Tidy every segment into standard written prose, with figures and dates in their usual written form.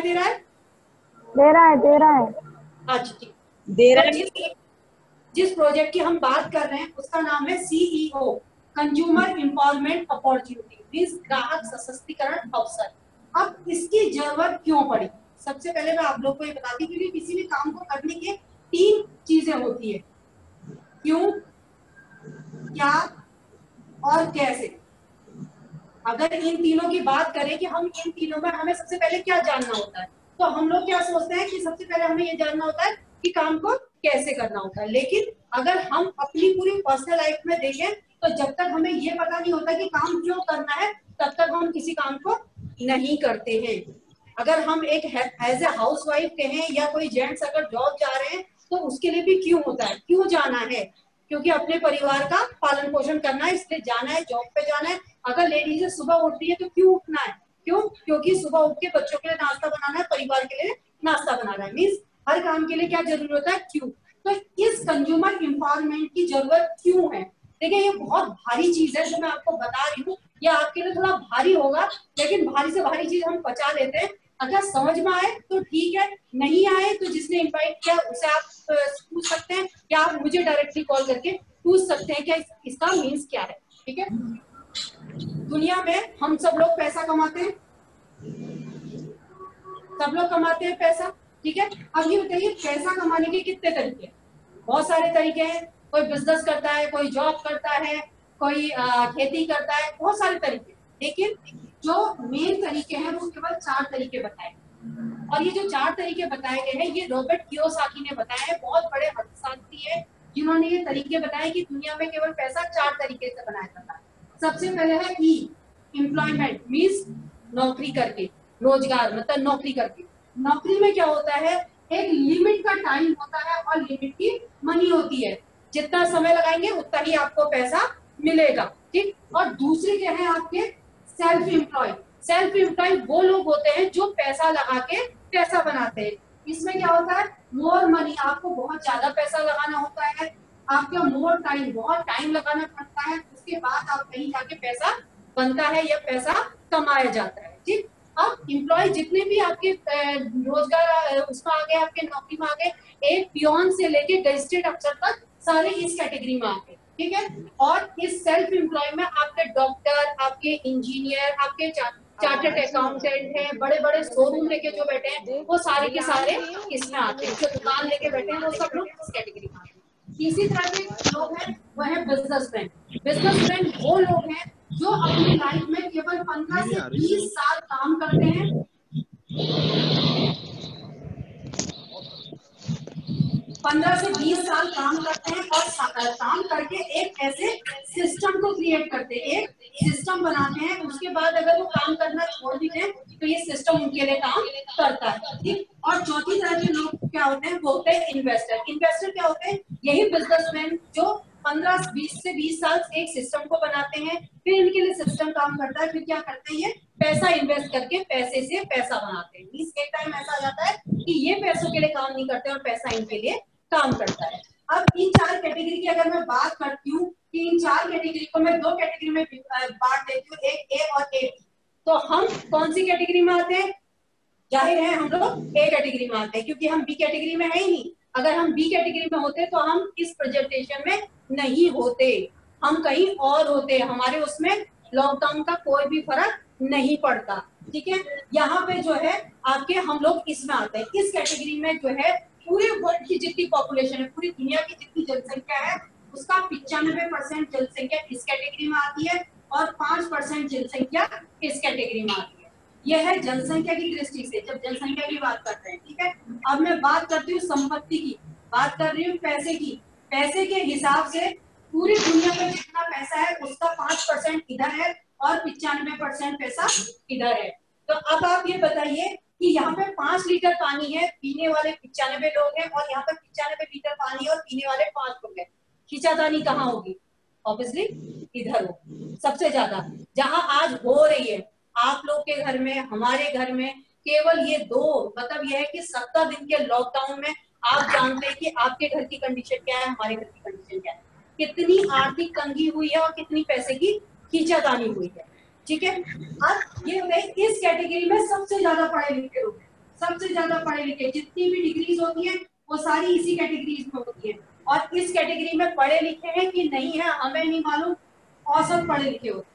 दे रहा है? दे रहा है, दे रहा है। अच्छा ठीक, दे रहा तो है। जिस प्रोजेक्ट की हम बात कर रहे हैं उसका नाम है CEO, consumer empowerment opportunity, means ग्राहक सशक्तिकरण अवसर। अब इसकी जरूरत क्यों पड़ी? सबसे पहले मैं आप लोग को ये बताती हूँ, क्योंकि किसी भी काम को करने के 3 चीजें होती है, क्यों, क्या और कैसे। अगर इन तीनों की बात करें कि हम इन तीनों में हमें सबसे पहले क्या जानना होता है, तो हम लोग क्या सोचते हैं कि सबसे पहले हमें ये जानना होता है कि काम को कैसे करना होता है। लेकिन अगर हम अपनी पूरी पर्सनल लाइफ में देखें तो जब तक हमें ये पता नहीं होता कि काम क्यों करना है, तब तक हम किसी काम को नहीं करते हैं। अगर हम एक एज ए हाउस वाइफ कहें या कोई जेंट्स अगर जॉब जा रहे हैं तो उसके लिए भी क्यों होता है, क्यों जाना है, क्योंकि अपने परिवार का पालन पोषण करना है, इसलिए जाना है, जॉब पे जाना है। अगर लेडीज सुबह उठती है तो क्यों उठना है, क्यों, क्योंकि सुबह उठ के बच्चों के लिए नाश्ता बनाना है, परिवार के लिए नाश्ता बनाना है। मीन्स हर काम के लिए क्या जरूरी होता है, क्यों। तो इस कंज्यूमर एम्पावरमेंट की जरूरत क्यों है? देखिए ये बहुत भारी चीज है जो मैं आपको बता रही हूँ, ये आपके लिए थोड़ा भारी होगा, लेकिन भारी से भारी चीज हम पचा लेते हैं। अगर समझ में आए तो ठीक है, नहीं आए तो जिसने इनवाइट किया उसे आप पूछ सकते हैं, या आप मुझे डायरेक्टली कॉल करके पूछ सकते हैं क्या इसका मीन्स क्या है। ठीक है, दुनिया में हम सब लोग पैसा कमाते हैं, सब लोग कमाते हैं पैसा, ठीक है। अब ये बताइए पैसा कमाने के कितने तरीके हैं? बहुत सारे तरीके हैं। कोई बिजनेस करता है, कोई जॉब करता है, कोई खेती करता है, बहुत सारे तरीके। लेकिन जो मेन तरीके हैं वो केवल 4 तरीके बताए, और ये जो 4 तरीके बताए गए हैं ये रॉबर्ट कियोसाकी ने बताए हैं, बहुत बड़े अर्थशास्त्री है जिन्होंने ये तरीके बताए कि दुनिया में केवल पैसा 4 तरीके से बनाया जाता है। सबसे पहले है एम्प्लॉयमेंट, मीन्स नौकरी करके, रोजगार मतलब नौकरी करके। नौकरी में क्या होता है, एक लिमिट का टाइम होता है और लिमिट की मनी होती है, जितना समय लगाएंगे उतना ही आपको पैसा मिलेगा, ठीक। और दूसरे क्या है आपके सेल्फ एम्प्लॉय। सेल्फ एम्प्लॉय वो लोग होते हैं जो पैसा लगा के पैसा बनाते हैं। इसमें क्या होता है, मोर मनी, आपको बहुत ज्यादा पैसा लगाना होता है, आपका मोर टाइम, बहुत टाइम लगाना पड़ता है, उसके बाद आप कहीं जाके पैसा बनता है या पैसा कमाया जाता है, ठीक। अब एम्प्लॉय जितने भी आपके रोजगार उसमें आ गए, आपके नौकरी में आ गए, एक पियोन से लेके गजिस्ट्रेट अफसर तक सारे इस कैटेगरी में आ गए, ठीक है। और इस सेल्फ एम्प्लॉय में आपके डॉक्टर, आपके इंजीनियर, आपके चार्टर्ड अकाउंटेंट हैं, बड़े बड़े शोरूम लेके जो बैठे हैं वो सारे के सारे इसमें आते हैं, जो दुकान लेके बैठे हैं वो सब लोग इस कैटेगरी में आते हैं। इसी तरह के लोग हैं वो है बिजनेसमैन। बिजनेसमैन वो लोग हैं जो अपनी लाइफ में केवल 15 से 20 साल काम करते हैं, 15 से 20 साल काम करते हैं और काम करके एक ऐसे सिस्टम को क्रिएट करते हैं, एक सिस्टम बनाते हैं। उसके बाद अगर वो काम करना छोड़ भी दें तो ये सिस्टम उनके लिए काम करता है, ठीक। और चौथी तरह के लोग क्या होते हैं, वो होते हैं इन्वेस्टर। इन्वेस्टर क्या होते हैं, यही बिजनेसमैन जो 15-20 से 20 साल एक सिस्टम को बनाते हैं, फिर इनके लिए सिस्टम काम करता है, फिर क्या करते हैं, ये पैसा इन्वेस्ट करके पैसे से पैसा बनाते हैं। इस एक टाइम ऐसा आ जाता है कि ये पैसों के लिए काम नहीं करते और पैसा इनके लिए काम करता है। अब इन 4 कैटेगरी की अगर मैं बात करती हूँ कि इन 4 कैटेगरी को मैं 2 कैटेगरी में बांट देती हूँ, एक ए और ए बी। तो हम कौन सी कैटेगरी में आते हैं? जाहिर है हम लोग ए कैटेगरी में आते हैं, क्योंकि हम बी कैटेगरी में है ही नहीं। अगर हम बी कैटेगरी में होते तो हम इस प्रेजेंटेशन में नहीं होते, हम कहीं और होते, हमारे उसमें लॉकडाउन का कोई भी फर्क नहीं पड़ता, ठीक है। यहाँ पे जो है आपके हम लोग इसमें आते हैं, इस कैटेगरी में जो है पूरे वर्ल्ड की जितनी पॉपुलेशन है, पूरी दुनिया की जितनी जनसंख्या है उसका 95% जनसंख्या इस कैटेगरी में आती है और 5% जनसंख्या इस कैटेगरी में आती है। यह है जनसंख्या की दृष्टि से जब जनसंख्या की बात करते हैं, ठीक है। अब मैं बात करती हूँ संपत्ति की, बात कर रही हूँ पैसे की। पैसे के हिसाब से पूरी दुनिया में जितना पैसा है उसका 5% इधर है और 95% पैसा इधर है। तो अब आप ये बताइए कि यहाँ पे 5 लीटर पानी है, पीने वाले 95 लोग हैं, और यहाँ पे 95 लीटर पानी है और पीने वाले 5 लोग हैं। खींचातानी कहाँ होगी? ऑब्वियसली इधर हो सबसे ज्यादा, जहां आज हो रही है आप लोग के घर में, हमारे घर में। केवल ये 2 मतलब यह है कि 17 दिन के लॉकडाउन में आप जानते हैं कि आपके घर की कंडीशन क्या है, हमारे घर की कंडीशन क्या है, कितनी आर्थिक तंगी हुई है और कितनी पैसे की खींचातानी हुई है, ठीक है। अब ये इस कैटेगरी में सबसे ज्यादा पढ़े लिखे लोग हैं, सबसे ज्यादा पढ़े लिखे, जितनी भी डिग्रीज होती है वो सारी इसी कैटेगरीज में होती है। और इस कैटेगरी में पढ़े लिखे हैं कि नहीं है हमें नहीं मालूम, औसत पढ़े लिखे होते।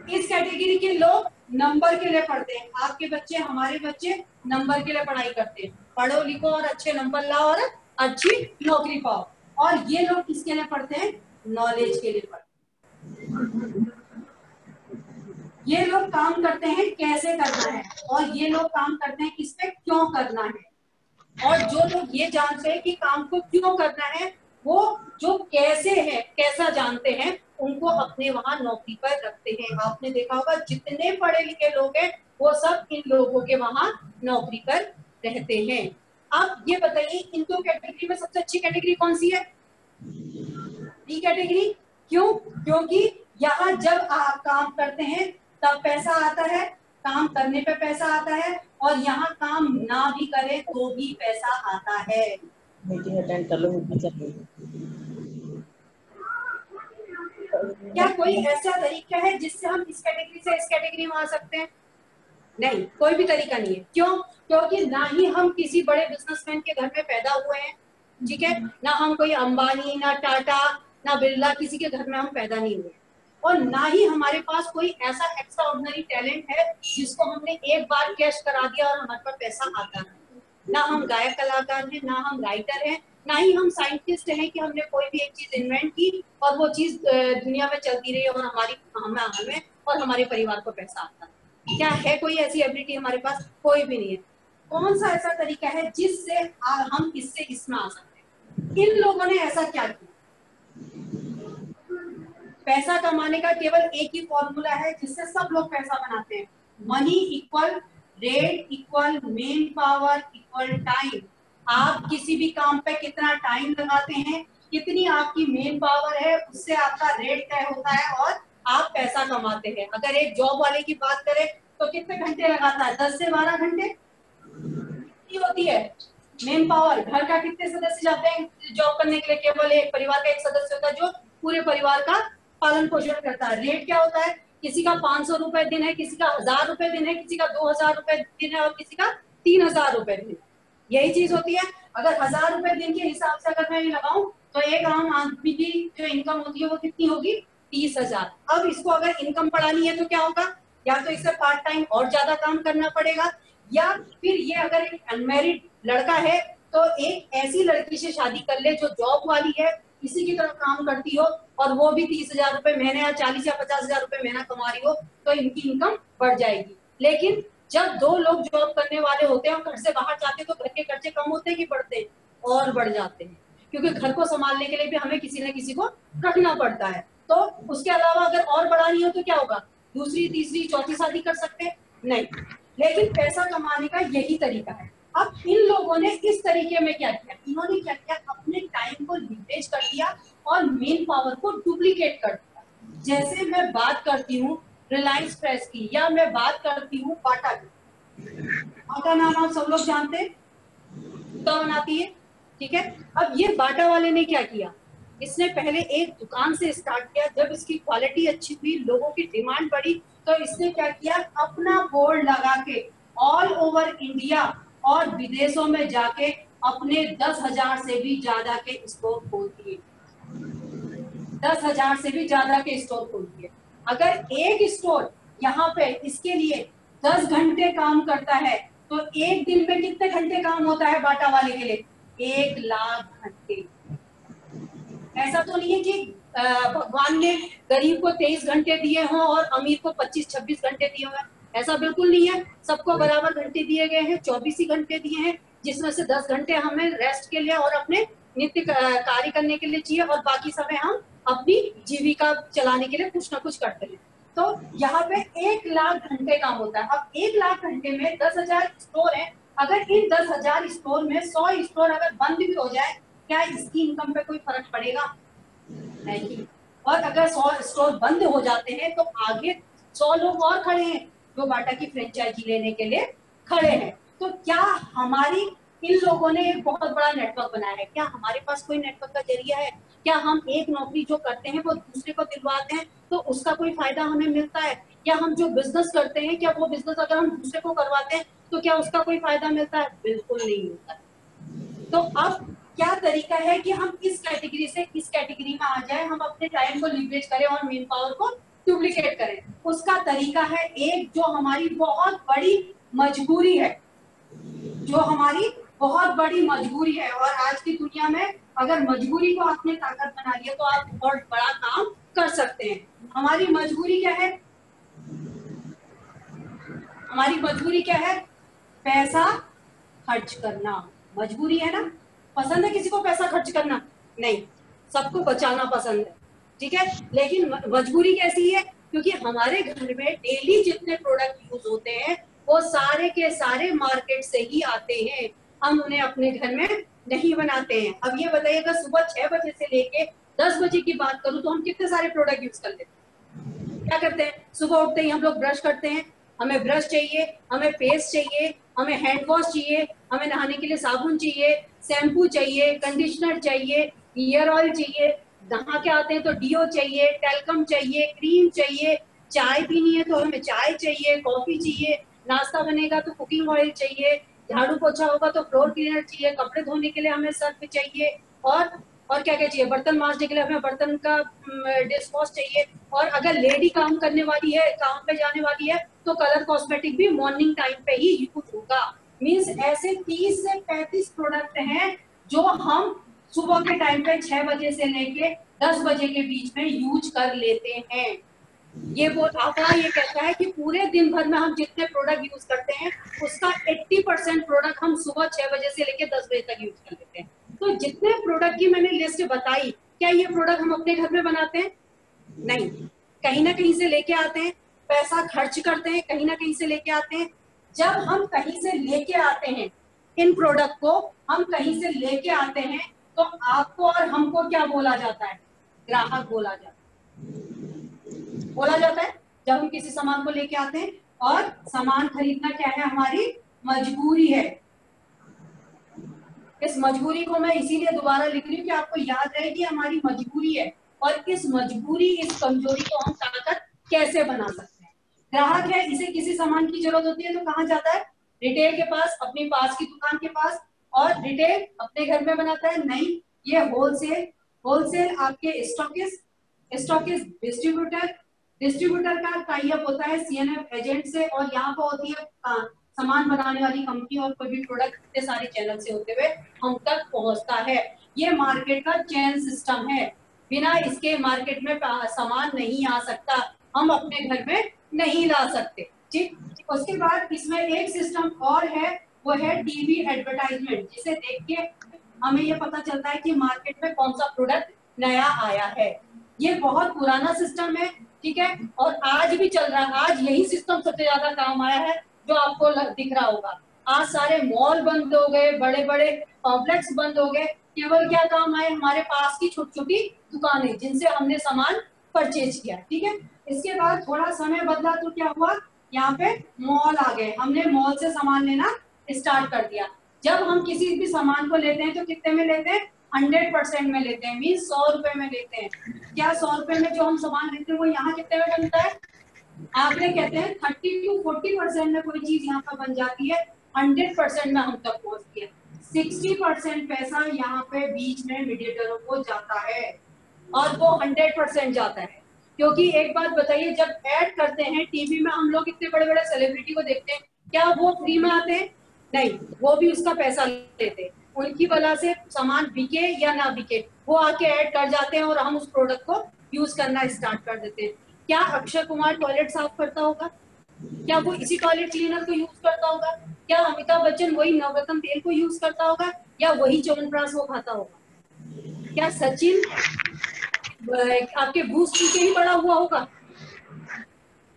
इस कैटेगरी के लोग नंबर के लिए पढ़ते हैं। आपके बच्चे, हमारे बच्चे नंबर के लिए पढ़ाई करते हैं, पढ़ो लिखो और अच्छे नंबर लाओ और अच्छी नौकरी पाओ। और ये लोग किसके लिए पढ़ते हैं? नॉलेज के लिए पढ़ते हैं। ये लोग काम करते हैं कैसे करना है, और ये लोग काम करते हैं किस पे क्यों करना है। और जो लोग ये जानते हैं कि काम को क्यों करना है, वो जो कैसे है कैसा जानते हैं, उनको अपने वहां नौकरी पर रखते हैं। आपने देखा होगा जितने पढ़े लिखे लोग हैं वो सब इन लोगों के वहां नौकरी पर रहते हैं। अब ये बताइए इन दो कैटेगरी में सबसे अच्छी कैटेगरी कौन सी है? B category. क्यों? क्योंकि यहाँ जब आप काम करते हैं तब पैसा आता है, काम करने पे पैसा आता है, और यहाँ काम ना भी करे तो भी पैसा आता है। मीटिंग अटेंड कर लो, मीटिंग चल रही है। क्या कोई ऐसा तरीका है जिससे हम इस कैटेगरी से इस कैटेगरी में आ सकते हैं? नहीं, कोई भी तरीका नहीं है। क्यों? क्योंकि ना ही हम किसी बड़े बिजनेसमैन के घर में पैदा हुए हैं, ठीक है, ना हम कोई अंबानी, ना टाटा, ना बिरला, किसी के घर में हम पैदा नहीं हुए, और ना ही हमारे पास कोई ऐसा एक्स्ट्रा ऑर्डिनरी टैलेंट है जिसको हमने एक बार कैश करा दिया और हमारे पास पैसा आता है। ना हम गायक कलाकार हैं, ना हम राइटर हैं, ना ही हम साइंटिस्ट हैं कि हमने कोई भी एक चीज इन्वेंट की और वो चीज दुनिया में चलती रही और हमें और हमारे परिवार को पैसा आता है। क्या है कोई ऐसी एबिलिटी हमारे पास? कोई भी नहीं है। कौन सा ऐसा तरीका है जिससे हम इससे इसमें आ सकते हैं? इन लोगों ने ऐसा क्या किया? पैसा कमाने का केवल एक ही फॉर्मूला है जिससे सब लोग पैसा बनाते हैं। Money equal rate equal main power equal time. आप किसी भी काम पे कितना टाइम लगाते हैं, कितनी आपकी मेन पावर है, उससे आपका रेट तय होता है और आप पैसा कमाते हैं। अगर एक जॉब वाले की बात करें तो कितने घंटे लगाता है? 10 से 12 घंटे होती है मेन पावर। घर का कितने सदस्य जाते हैं जॉब करने के लिए? केवल एक परिवार का एक सदस्य होता है जो पूरे परिवार का पालन पोषण करता है। रेट क्या होता है? किसी का 500 रुपए दिन है, किसी का 1000 रुपए दिन है, किसी का 2000 रुपए दिन है और किसी का 3000 रुपए दिन है। यही चीज होती है। अगर 1000 रुपए दिन के हिसाब से अगर मैं लगाऊं तो एक आम आदमी की जो इनकम होती है वो कितनी होगी? 30,000। अब इसको अगर इनकम बढ़ानी है तो क्या होगा? या तो इसे पार्ट टाइम और ज्यादा काम करना पड़ेगा, या फिर ये अगर एक अनमैरिड लड़का है तो एक ऐसी लड़की से शादी कर ले जो जॉब वाली है, किसी की तरफ काम करती हो और वो भी 30,000 रुपए महीने या 40 या 50,000 रुपए महीना कमा रही हो, तो इनकी इनकम बढ़ जाएगी। लेकिन जब दो लोग जॉब करने वाले होते हैं और घर से बाहर जाते हैं तो घर के खर्चे कम होते हैं कि बढ़ते हैं? और बढ़ जाते हैं, क्योंकि घर को संभालने के लिए भी हमें किसी न किसी को रखना पड़ता है। तो उसके अलावा अगर और बढ़ानी हो तो क्या होगा? दूसरी, तीसरी, चौथी शादी कर सकते हैं? नहीं। लेकिन पैसा कमाने का यही तरीका है। अब इन लोगों ने इस तरीके में क्या किया? इन्होंने क्या किया? अपने टाइम को लिवरेज कर दिया और मेन पावर को डुप्लीकेट कर दिया। जैसे मैं बात करती हूँ रिलायंस प्रेस की, या मैं बात करती हूँ बाटा की। बाटा नाम आप सब लोग जानते हैं, तो बनाती है, ठीक है। अब ये बाटा वाले ने क्या किया? इसने पहले एक दुकान से स्टार्ट किया। जब इसकी क्वालिटी अच्छी हुई, लोगों की डिमांड बढ़ी, तो इसने क्या किया? अपना बोर्ड लगा के ऑल ओवर इंडिया और विदेशों में जाके अपने 10,000 से भी ज्यादा के स्टोर खोल दिए। 10,000 से भी ज्यादा के स्टोर खोल दिए। अगर एक स्टोर यहाँ पे इसके लिए 10 घंटे काम करता है तो एक दिन में कितने घंटे काम होता है बाटा वाले के लिए? 1 लाख घंटे। ऐसा तो नहीं है कि भगवान ने गरीब को 23 घंटे दिए हों और अमीर को 25-26 घंटे दिए हुए। ऐसा बिल्कुल नहीं है। सबको बराबर घंटे दिए गए हैं, 24 ही घंटे दिए हैं, जिसमें से 10 घंटे हमें रेस्ट के लिए और अपने नित्य कार्य करने के लिए चाहिए, और बाकी समय हम अपनी जीविका चलाने के लिए कुछ ना कुछ करते हैं। तो यहाँ पे 1 लाख घंटे काम होता है। अब 1 लाख घंटे में 10,000 स्टोर है। अगर इन 10,000 स्टोर में 100 स्टोर अगर बंद भी हो जाए, क्या इसकी इनकम पे कोई फर्क पड़ेगा? नहीं। और अगर 100 स्टोर बंद हो जाते हैं तो आगे 100 लोग और खड़े हैं जो बाटा की फ्रेंचाइजी लेने के लिए खड़े हैं। तो क्या हमारी इन लोगों ने एक बहुत बड़ा नेटवर्क बनाया है? क्या हमारे पास कोई नेटवर्क का जरिया है? क्या हम एक नौकरी जो करते हैं वो दूसरे को दिलवाते हैं तो उसका कोई फायदा हमें मिलता है? या हम जो बिजनेस करते हैं क्या वो बिजनेस अगर हम दूसरे को करवाते हैं तो क्या उसका कोई फायदा मिलता है? बिल्कुल नहीं मिलता है। तो अब क्या तरीका है कि हम इस कैटेगरी से इस कैटेगरी में आ जाए, हम अपने टाइम को लीवरेज करें और मेन पावर को डुप्लीकेट करें? उसका तरीका है एक जो हमारी बहुत बड़ी मजबूरी है, जो हमारी बहुत बड़ी मजबूरी है। और आज की दुनिया में अगर मजबूरी को आपने ताकत बना लिया तो आप बहुत बड़ा काम कर सकते हैं। हमारी मजबूरी क्या है? हमारी मजबूरी क्या है? पैसा खर्च करना मजबूरी है ना। पसंद है किसी को पैसा खर्च करना? नहीं, सबको बचाना पसंद है, ठीक है। लेकिन मजबूरी कैसी है? क्योंकि हमारे घर में डेली जितने प्रोडक्ट यूज होते हैं वो सारे के सारे मार्केट से ही आते हैं, हम उन्हें अपने घर में नहीं बनाते हैं। अब ये बताइएगा सुबह 6 बजे से लेके 10 बजे की बात करूं तो हम कितने सारे प्रोडक्ट यूज कर लेते हैं? क्या करते हैं? सुबह उठते ही हम लोग ब्रश करते हैं, हमें ब्रश चाहिए, हमें पेस्ट चाहिए, हमें हैंड वॉश चाहिए, हमें नहाने के लिए साबुन चाहिए, शैम्पू चाहिए, कंडीशनर चाहिए, ईयर ऑयल चाहिए, नहा के आते हैं तो डीओ चाहिए, टेल्कम चाहिए, क्रीम चाहिए, चाय पीनी है तो हमें चाय चाहिए, कॉफी चाहिए, नाश्ता बनेगा तो कुकिंग ऑयल चाहिए, झाड़ू पोछा होगा तो फ्लोर क्लीनर चाहिए, कपड़े धोने के लिए हमें सर्फ चाहिए, और क्या क्या चाहिए, बर्तन मांजने के लिए हमें बर्तन का डिश वॉश चाहिए। और अगर लेडी काम करने वाली है, काम पे जाने वाली है तो कलर कॉस्मेटिक भी मॉर्निंग टाइम पे ही यूज होगा। मीन्स ऐसे 30 से 35 प्रोडक्ट हैं जो हम सुबह के टाइम पे 6 बजे से लेके 10 बजे के बीच में यूज कर लेते हैं। ये वो आंकड़ा ये कहता है कि पूरे दिन भर में हम जितने प्रोडक्ट यूज करते हैं उसका 80% प्रोडक्ट हम सुबह 6 बजे से लेके 10 बजे तक यूज कर लेते हैं। तो जितने प्रोडक्ट की मैंने लिस्ट बताई, क्या ये प्रोडक्ट हम अपने घर में बनाते हैं? नहीं, कहीं ना कहीं से लेके आते हैं, पैसा खर्च करते हैं, कहीं ना कहीं से लेके आते हैं। जब हम कहीं से लेके आते हैं इन प्रोडक्ट को, हम कहीं से लेके आते हैं तो आपको और हमको क्या बोला जाता है? ग्राहक बोला जाता है जब हम किसी सामान को लेके आते हैं। और सामान खरीदना क्या है? हमारी मजबूरी है। इस मजबूरी को मैं इसीलिए दोबारा लिख रही हूँ कि आपको याद रहे कि हमारी मजबूरी है और इस मजबूरी, इस कमजोरी को हम ताकत कैसे बना सकते हैं। ग्राहक है, इसे किसी सामान की जरूरत होती है तो कहाँ जाता है? रिटेल के पास, अपनी पास की दुकान के पास। और रिटेल अपने घर में बनाता है? नहीं, ये होलसेल आपके स्टॉकिस्ट डिस्ट्रीब्यूटर का टाई अप होता है सीएनएफ एजेंट से, और यहाँ पर होती है सामान बनाने वाली कंपनी, और कोई भी प्रोडक्ट इतने सारे चैनल से होते हुए हम तक पहुंचता है। ये मार्केट का चेन सिस्टम है, बिना इसके मार्केट में सामान नहीं आ सकता, हम अपने घर में नहीं ला सकते। ठीक, उसके बाद इसमें एक सिस्टम और है, वो है टीवी एडवर्टाइजमेंट, जिसे देख के हमें ये पता चलता है कि मार्केट में कौन सा प्रोडक्ट नया आया है। ये बहुत पुराना सिस्टम है, ठीक है, और आज भी चल रहा है। आज यही सिस्टम सबसे ज्यादा काम आया है जो आपको दिख रहा होगा। आज सारे मॉल बंद हो गए, बड़े बड़े कॉम्प्लेक्स बंद हो गए, केवल क्या काम आए? हमारे पास की छोटी छोटी दुकानें जिनसे हमने सामान परचेज किया, ठीक है। इसके बाद थोड़ा समय बदला तो क्या हुआ? यहाँ पे मॉल आ गए, हमने मॉल से सामान लेना स्टार्ट कर दिया। जब हम किसी भी सामान को लेते हैं तो कितने में लेते हैं? 100% में लेते हैं, मीन 100 रुपए में लेते हैं। क्या 100 रुपए में जो हम सामान लेते हैं वो यहाँ कितने में बनता है? आंकड़े कहते हैं 30 to 40% में कोई चीज यहाँ पर बन जाती है, 100% में हम तक पहुंचती है। 60% पैसा यहाँ पे बीच में मीडिएटरों को जाता है और वो 100% जाता है। क्योंकि एक बात बताइए, जब ऐड करते हैं टीवी में, हम लोग इतने बड़े बड़े सेलिब्रिटी को देखते हैं, क्या वो फ्री में आते हैं? नहीं, वो भी उसका पैसा लेते हैं। उनकी वजह से सामान बिके या ना बिके, वो आके ऐड कर जाते हैं और हम उस प्रोडक्ट को यूज करना स्टार्ट कर देते हैं। क्या अक्षय कुमार टॉयलेट साफ करता होगा? क्या वो इसी टॉयलेट क्लीनर को यूज करता होगा? क्या अमिताभ बच्चन वही नवरत्न तेल को यूज करता होगा या वही च्यवनप्राश वो खाता होगा? क्या सचिन आपके बूस्ट पी के ही बड़ा हुआ होगा?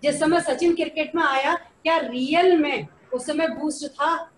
जिस समय सचिन क्रिकेट में आया, क्या रियल में उस समय बूस्ट था?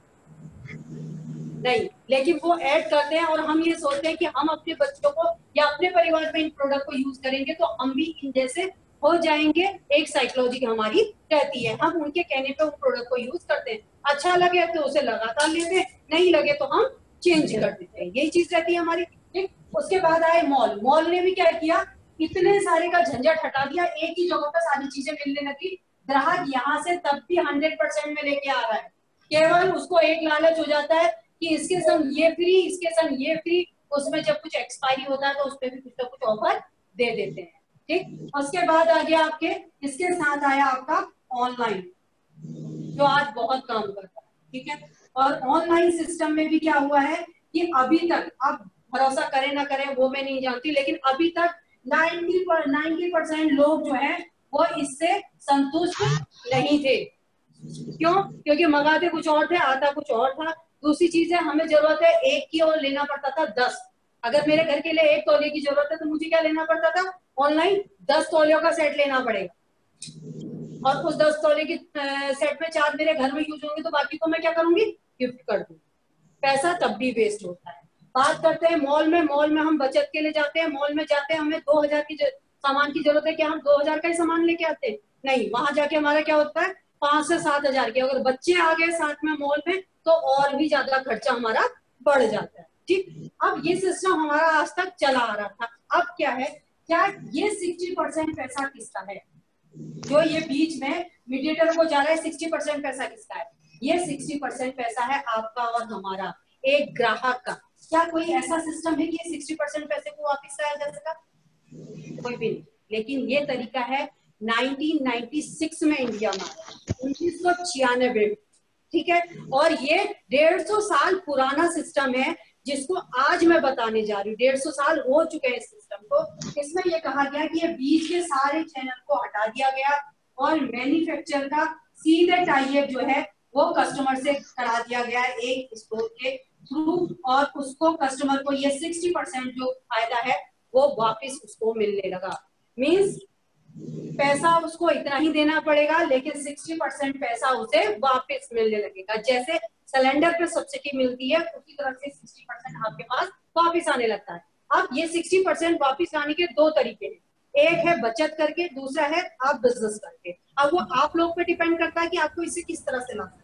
नहीं, लेकिन वो ऐड करते हैं और हम ये सोचते हैं कि हम अपने बच्चों को या अपने परिवार में इन प्रोडक्ट को यूज करेंगे तो हम भी इन जैसे हो जाएंगे। एक साइकोलॉजी हमारी रहती है, हम उनके कहने पे उन प्रोडक्ट को यूज करते हैं। अच्छा लगे तो उसे लगातार लेते हैं, नहीं लगे तो हम चेंज कर देते हैं, यही चीज रहती है हमारी। ठीक, उसके बाद आए मॉल। मॉल ने भी क्या किया, इतने सारे का झंझट हटा दिया, एक ही जगह पर सारी चीजें मिलने लगी। ग्राहक यहाँ से तब भी 100% में लेके आ रहा है, केवल उसको एक लालच हो जाता है कि इसके संग ये फ्री, इसके संग ये फ्री। उसमें जब कुछ एक्सपायरी होता है तो उसपे भी कुछ ना कुछ ऑफर दे देते हैं। ठीक, उसके बाद आ गया आपके, इसके साथ आया आपका ऑनलाइन, जो आज बहुत काम करता है। ठीक है, और ऑनलाइन सिस्टम में भी क्या हुआ है कि अभी तक, आप भरोसा करें ना करें वो मैं नहीं जानती, लेकिन अभी तक 90% लोग जो है वो इससे संतुष्ट नहीं थे। क्यों? क्योंकि मंगाते कुछ और थे, आता कुछ और था। दूसरी चीज है, हमें जरूरत है एक की और लेना पड़ता था 10। अगर मेरे घर के लिए 1 तौलिए की जरूरत है तो मुझे क्या लेना पड़ता था, ऑनलाइन 10 तौलियों का सेट लेना पड़ेगा, और उस 10 तौले की सेट में 4 मेरे घर में यूज होंगे तो बाकी को मैं क्या करूंगी, गिफ्ट कर दूंगी। पैसा तब भी वेस्ट होता है। बात करते हैं मॉल में। मॉल में हम बचत के लिए जाते हैं, मॉल में जाते हैं, हमें 2000 की सामान की जरूरत है, क्या हम 2000 का ही सामान लेके आते हैं? नहीं, वहां जाके हमारा क्या होता है, 5 से 7 हजार की। अगर बच्चे आ गए साथ में मॉल में तो और भी ज्यादा खर्चा हमारा बढ़ जाता है। ठीक, अब ये सिस्टम हमारा आज तक चला आ रहा था। अब क्या है, क्या ये 60% पैसा किसका है? जो ये बीच में मीडिएटर को जा रहा है, 60% पैसा किसका है? ये 60% पैसा है आपका और हमारा, एक ग्राहक का। क्या कोई ऐसा सिस्टम है कि ये 60% पैसे को वापस लाया जा सका? कोई भी नहीं। लेकिन ये तरीका है 1996 में इंडिया में, 1996। ठीक है, और ये 150 साल पुराना सिस्टम है जिसको आज मैं बताने जा रही हूँ। 150 साल हो चुके हैं इस सिस्टम को। इसमें ये कहा गया कि ये बीच के सारे चैनल को हटा दिया गया और मैन्युफैक्चर का सीधे टाइप जो है वो कस्टमर से करा दिया गया है एक स्टोर के थ्रू, और उसको कस्टमर को ये 60% जो फायदा है वो वापस उसको मिलने लगा। मीन्स पैसा उसको इतना ही देना पड़ेगा, लेकिन 60% पैसा उसे वापस मिलने लगेगा। जैसे सिलेंडर पे सब्सिडी मिलती है, उसी तरह से 60% आपके पास वापस आने लगता है। अब ये 60% वापस आने के 2 तरीके हैं, एक है बचत करके, दूसरा है आप बिजनेस करके। अब वो आप लोग पे डिपेंड करता है कि आपको इसे किस तरह से लाना है।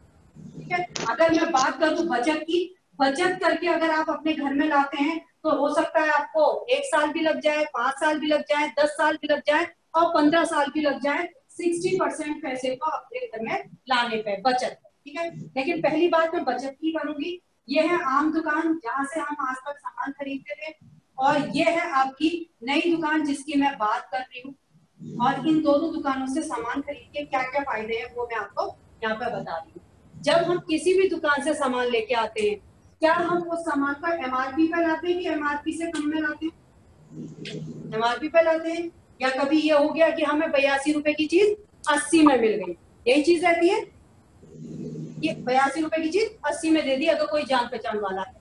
ठीक है, अगर मैं बात करूं बचत की, बचत करके अगर आप अपने घर में लाते हैं तो हो सकता है आपको 1 साल भी लग जाए, 5 साल भी लग जाए, 10 साल भी लग जाए और 15 साल भी लग जाए 60% पैसे को अपने घर में लाने पे बचत। ठीक है, लेकिन पहली बात मैं बचत की करूंगी। ये है आम दुकान जहां से हम आज तक सामान खरीदते थे, और ये है आपकी नई दुकान जिसकी मैं बात कर रही हूँ। और इन दोनों दुकानों से सामान खरीद के क्या क्या फायदे हैं वो मैं आपको यहाँ पे बता रही हूँ। जब हम किसी भी दुकान से सामान लेके आते हैं, क्या हम उस सामान का MRP पे लाते हैं कि MRP से कम में लाते हैं? MRP पे लाते हैं। या कभी ये हो गया कि हमें 82 रुपए की चीज 80 में मिल गई, यही चीज रहती है। ये 82 रुपए की चीज 80 में दे दी अगर कोई जान पहचान वाला है,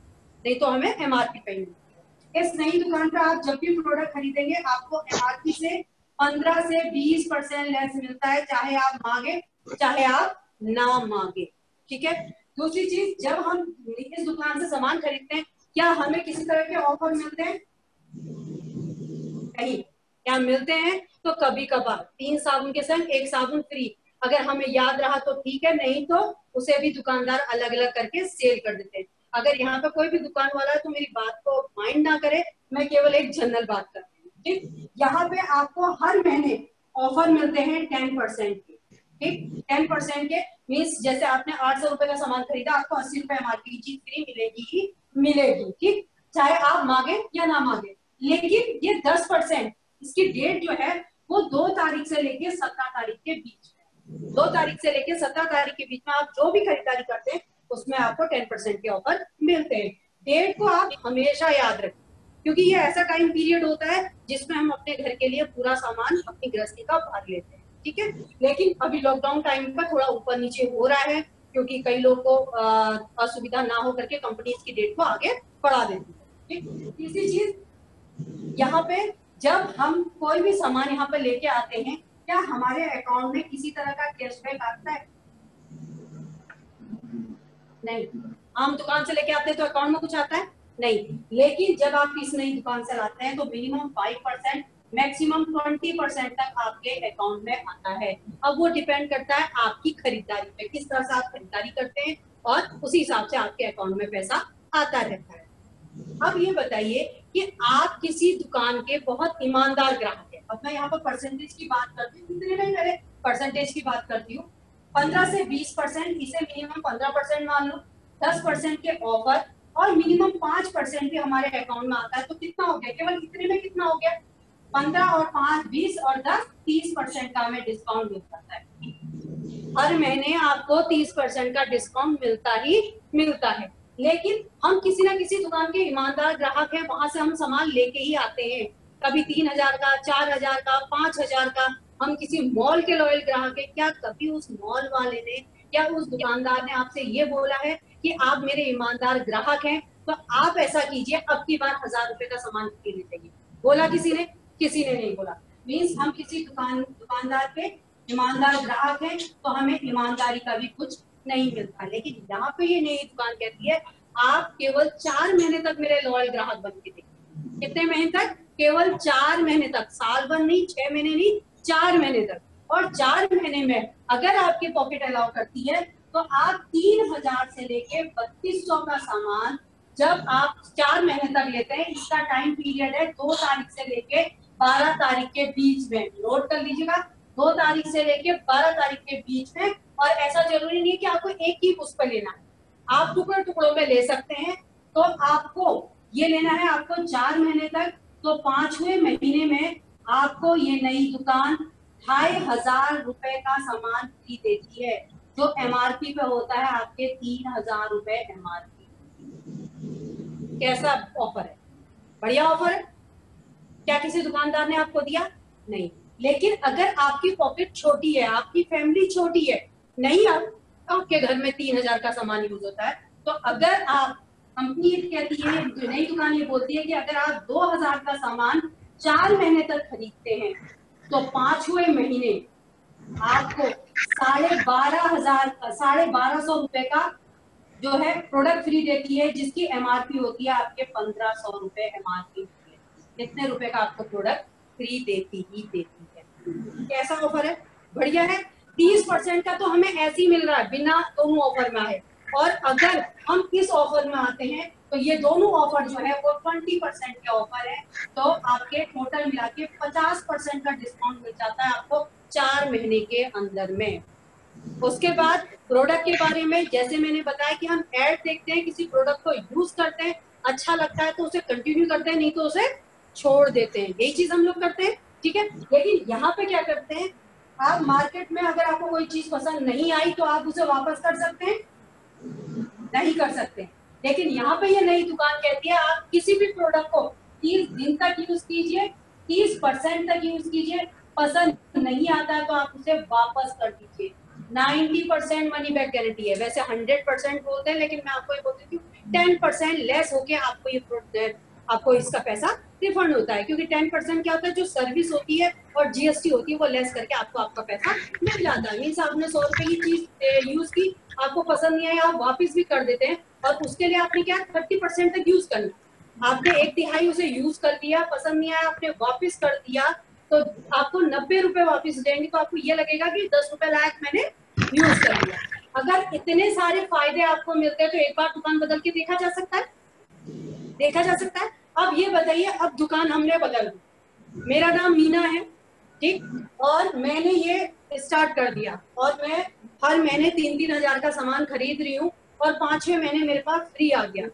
नहीं तो हमें MRP पे ही मिलती है। इस नई दुकान पर आप जब भी प्रोडक्ट खरीदेंगे आपको MRP से 15 से 20% लेस मिलता है, चाहे आप मांगे चाहे आप ना मांगे। ठीक है, दूसरी चीज, जब हम इस दुकान से सामान खरीदते हैं क्या हमें किसी तरह के ऑफर मिलते हैं? नहीं। क्या मिलते हैं तो कभी कभार 3 साबुन के संग 1 साबुन फ्री, अगर हमें याद रहा तो ठीक है, नहीं तो उसे भी दुकानदार अलग अलग करके सेल कर देते हैं। अगर यहाँ पे कोई भी दुकान वाला है तो मेरी बात को माइंड ना करे, मैं केवल एक जनरल बात कर रही हूँ। ठीक, यहाँ पे आपको हर महीने ऑफर मिलते हैं 10% के। ठीक, 10% के मीन्स जैसे आपने 800 रुपए का सामान खरीदा, आपको 80 रुपए MRP की चीज फ्री मिलेगी ही मिलेगी। ठीक, चाहे आप मांगे या ना मांगे। लेकिन ये 10%, इसकी डेट जो है वो 2 तारीख से लेके 17 तारीख के बीच में। 2 तारीख से लेके 17 तारीख के बीच में आप जो भी खरीदारी करते हैं उसमें आपको 10% के ऑफर मिलते हैं। डेट को आप हमेशा याद रखें, क्योंकि ये ऐसा टाइम पीरियड होता है जिसमें हम अपने घर के लिए पूरा सामान अपनी गृहस्थी का भर लेते हैं। ठीक है, लेकिन अभी लॉकडाउन टाइम पर थोड़ा ऊपर नीचे हो रहा है, क्योंकि कई लोग को असुविधा ना हो करके कंपनी इसकी डेट को आगे बढ़ा देती है। ठीक, तीसरी चीज, यहाँ पे जब हम कोई भी सामान यहाँ पे लेके आते हैं, क्या हमारे अकाउंट में किसी तरह का कैशबैक आता है? नहीं। आम दुकान से लेके आते हैं तो अकाउंट में कुछ आता है? नहीं। लेकिन जब आप इस नई दुकान से लाते हैं तो मिनिमम 5%, मैक्सिमम 20% तक आपके अकाउंट में आता है। अब वो डिपेंड करता है आपकी खरीदारी पे, किस तरह से आप खरीदारी करते हैं और उसी हिसाब से आपके अकाउंट में पैसा आता रहता है। अब ये बताइए कि आप किसी दुकान के बहुत ईमानदार ग्राहक हैं। अब मैं यहाँ पर परसेंटेज की बात करती हूँ, कितने में पहले परसेंटेज की बात करती हूँ। 15 से 20%, इसे मिनिमम 15% मान लो, 10% के ऑफर और मिनिमम 5% भी हमारे अकाउंट में आता है, तो कितना हो गया? केवल इतने में कितना हो गया? 15 और 5 20 और 10 30% का हमें डिस्काउंट मिल जाता है। हर महीने आपको 30% का डिस्काउंट मिलता ही मिलता है। लेकिन हम किसी ना किसी दुकान के ईमानदार ग्राहक हैं, वहां से हम सामान लेके ही आते हैं। कभी 3000 का, 4000 का, 5000 का। हम किसी मॉल के लॉयल ग्राहक हैं। क्या कभी उस मॉल वाले ने या उस दुकानदार ने आपसे ये बोला है कि आप मेरे ईमानदार ग्राहक हैं तो आप ऐसा कीजिए, अब की बार 1000 रुपए का सामान खरीदने चाहिए? बोला किसी ने? किसी ने नहीं बोला। मीन्स हम किसी दुकानदार के ईमानदार ग्राहक हैं तो हमें ईमानदारी का भी कुछ नहीं मिलता। लेकिन यहाँ पे ये नई दुकान कहती है आप केवल 4 महीने तक मेरे लॉयल ग्राहक बन के देखिए। कितने महीने तक? केवल 4 महीने तक। साल भर नहीं, 6 महीने नहीं, 4 महीने तक। और 4 महीने में अगर आपकी पॉकेट अलाउ करती है तो आप 3000 से लेके 3200 का सामान जब आप 4 महीने तक लेते हैं, इसका टाइम पीरियड है 2 तारीख से लेके 12 तारीख के बीच में। नोट कर लीजिएगा, 2 तारीख से लेके 12 तारीख के बीच में। और ऐसा जरूरी नहीं है कि आपको एक ही पुष्प लेना है, आप टुकड़े टुकड़ों में ले सकते हैं। तो आपको ये लेना है आपको 4 महीने तक, तो 5वें महीने में आपको ये नई दुकान 2500 रुपए का सामान फ्री देती है, जो एमआरपी पे होता है आपके 3000 रुपए एमआरपी। कैसा ऑफर है? बढ़िया ऑफर है। क्या किसी दुकानदार ने आपको दिया? नहीं। लेकिन अगर आपकी पॉकेट छोटी है, आपकी फैमिली छोटी है, नहीं आपके घर में 3000 का सामान यूज होता है, तो अगर आप, कंपनी कहती है, नई दुकान ये बोलती है कि अगर आप 2000 का सामान 4 महीने तक खरीदते हैं तो 5वें महीने आपको 12,500 रुपए का जो है प्रोडक्ट फ्री देती है, जिसकी एमआरपी होती है आपके 1500 रुपए एमआरपी। कितने रुपए का आपको प्रोडक्ट फ्री देती ही देती है। कैसा ऑफर है? बढ़िया है। 30% का तो हमें ऐसे ही मिल रहा है, बिना दोनों ऑफर में आए। और अगर हम इस ऑफर में आते हैं तो ये दोनों ऑफर जो है वो 20% के ऑफर है, तो आपके टोटल मिला के 50% का डिस्काउंट मिल जाता है आपको 4 महीने के अंदर में। उसके बाद प्रोडक्ट के बारे में, जैसे मैंने बताया कि हम एड देखते हैं, किसी प्रोडक्ट को यूज करते हैं, अच्छा लगता है तो उसे कंटिन्यू करते हैं, नहीं तो उसे छोड़ देते हैं। यही चीज हम लोग करते हैं, ठीक है। लेकिन यहाँ पे क्या करते हैं, आप मार्केट में अगर आपको कोई चीज पसंद नहीं आई तो आप उसे वापस कर सकते हैं? नहीं कर सकते। लेकिन यहाँ पे ये नई दुकान कहती है आप किसी भी प्रोडक्ट को 30 दिन तक यूज कीजिए, 30% तक यूज कीजिए, पसंद नहीं आता है तो आप उसे वापस कर दीजिए। 90% मनी बैक गारंटी है। वैसे 100% बोलते हैं, लेकिन मैं आपको ये बोल देती हूँ 10% लेस होके आपको इसका पैसा रिफंड होता है, क्योंकि 10% क्या होता है, जो सर्विस होती है और जीएसटी होती है वो लेस करके आपको आपका पैसा मिल जाता है। मीन्स आपने 100 रुपए की चीज यूज की, आपको पसंद नहीं आया, आप वापस भी कर देते हैं, और उसके लिए आपने क्या 30% तक यूज करना। आपने 1/3 उसे यूज कर दिया, पसंद नहीं आया, आपने वापस कर दिया, तो आपको 90 रुपए वापस देंगे, तो आपको ये लगेगा कि 10 रुपए लायक मैंने यूज कर लिया। अगर इतने सारे फायदे आपको मिलते हैं तो एक बार दुकान बदल के देखा जा सकता है, देखा जा सकता है। अब ये बताइए, अब दुकान हमने बदल दी, मेरा नाम मीना है, ठीक, और मैंने ये स्टार्ट कर दिया, और मैं हर महीने 3-3 हजार का सामान खरीद रही हूँ, और 5-6 महीने मेरे पास फ्री आ गया।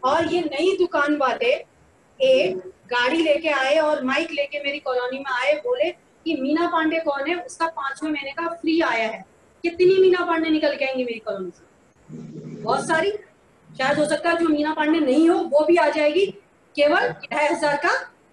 और ये नई दुकान वाले एक गाड़ी लेके आए और माइक लेके मेरी कॉलोनी में आए, बोले कि मीना पांडे कौन है, उसका 5वें महीने का फ्री आया है। कितनी मीना पांडे निकल के आएंगी मेरी कॉलोनी से? बहुत सारी। शायद हो सकता है जो मीना पांडे नहीं हो वो भी आ जाएगी, केवल 2500 का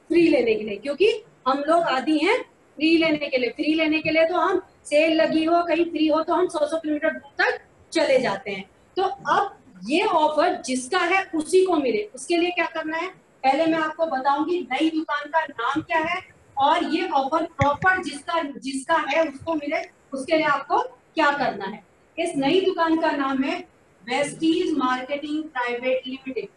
फ्री लेने के लिए, क्योंकि हम लोग आदी हैं फ्री लेने के लिए। फ्री लेने के लिए तो हम, सेल लगी हो, कहीं फ्री हो, तो हम 100-100 किलोमीटर दूर तक चले जाते हैं। तो अब ये ऑफर जिसका है उसी को मिले, उसके लिए क्या करना है, पहले मैं आपको बताऊंगी नई दुकान का नाम क्या है, और ये ऑफर प्रॉपर जिसका है उसको मिले, उसके लिए आपको क्या करना है। इस नई दुकान का नाम है वेस्टीज मार्केटिंग प्राइवेट लिमिटेड।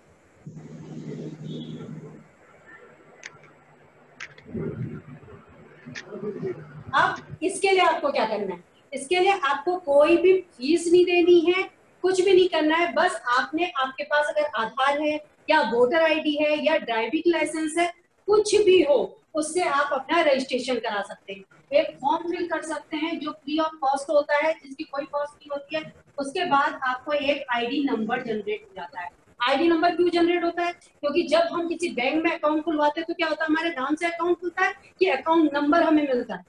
अब इसके लिए आपको क्या करना है, इसके लिए आपको कोई भी फीस नहीं देनी है, कुछ भी नहीं करना है, बस आपने, आपके पास अगर आधार है या वोटर आईडी है या ड्राइविंग लाइसेंस है, कुछ भी हो, उससे आप अपना रजिस्ट्रेशन करा सकते हैं। एक फॉर्म फिल कर सकते हैं जो फ्री ऑफ कॉस्ट होता है, जिसकी कोई कॉस्ट नहीं होती है। उसके बाद आपको एक आईडी नंबर जनरेट हो जाता है। आईडी नंबर क्यों जनरेट होता है? क्योंकि जब हम किसी बैंक में अकाउंट खुलवाते हैं तो क्या होता है, हमारे नाम से अकाउंट खुलता है कि अकाउंट नंबर हमें मिलता है,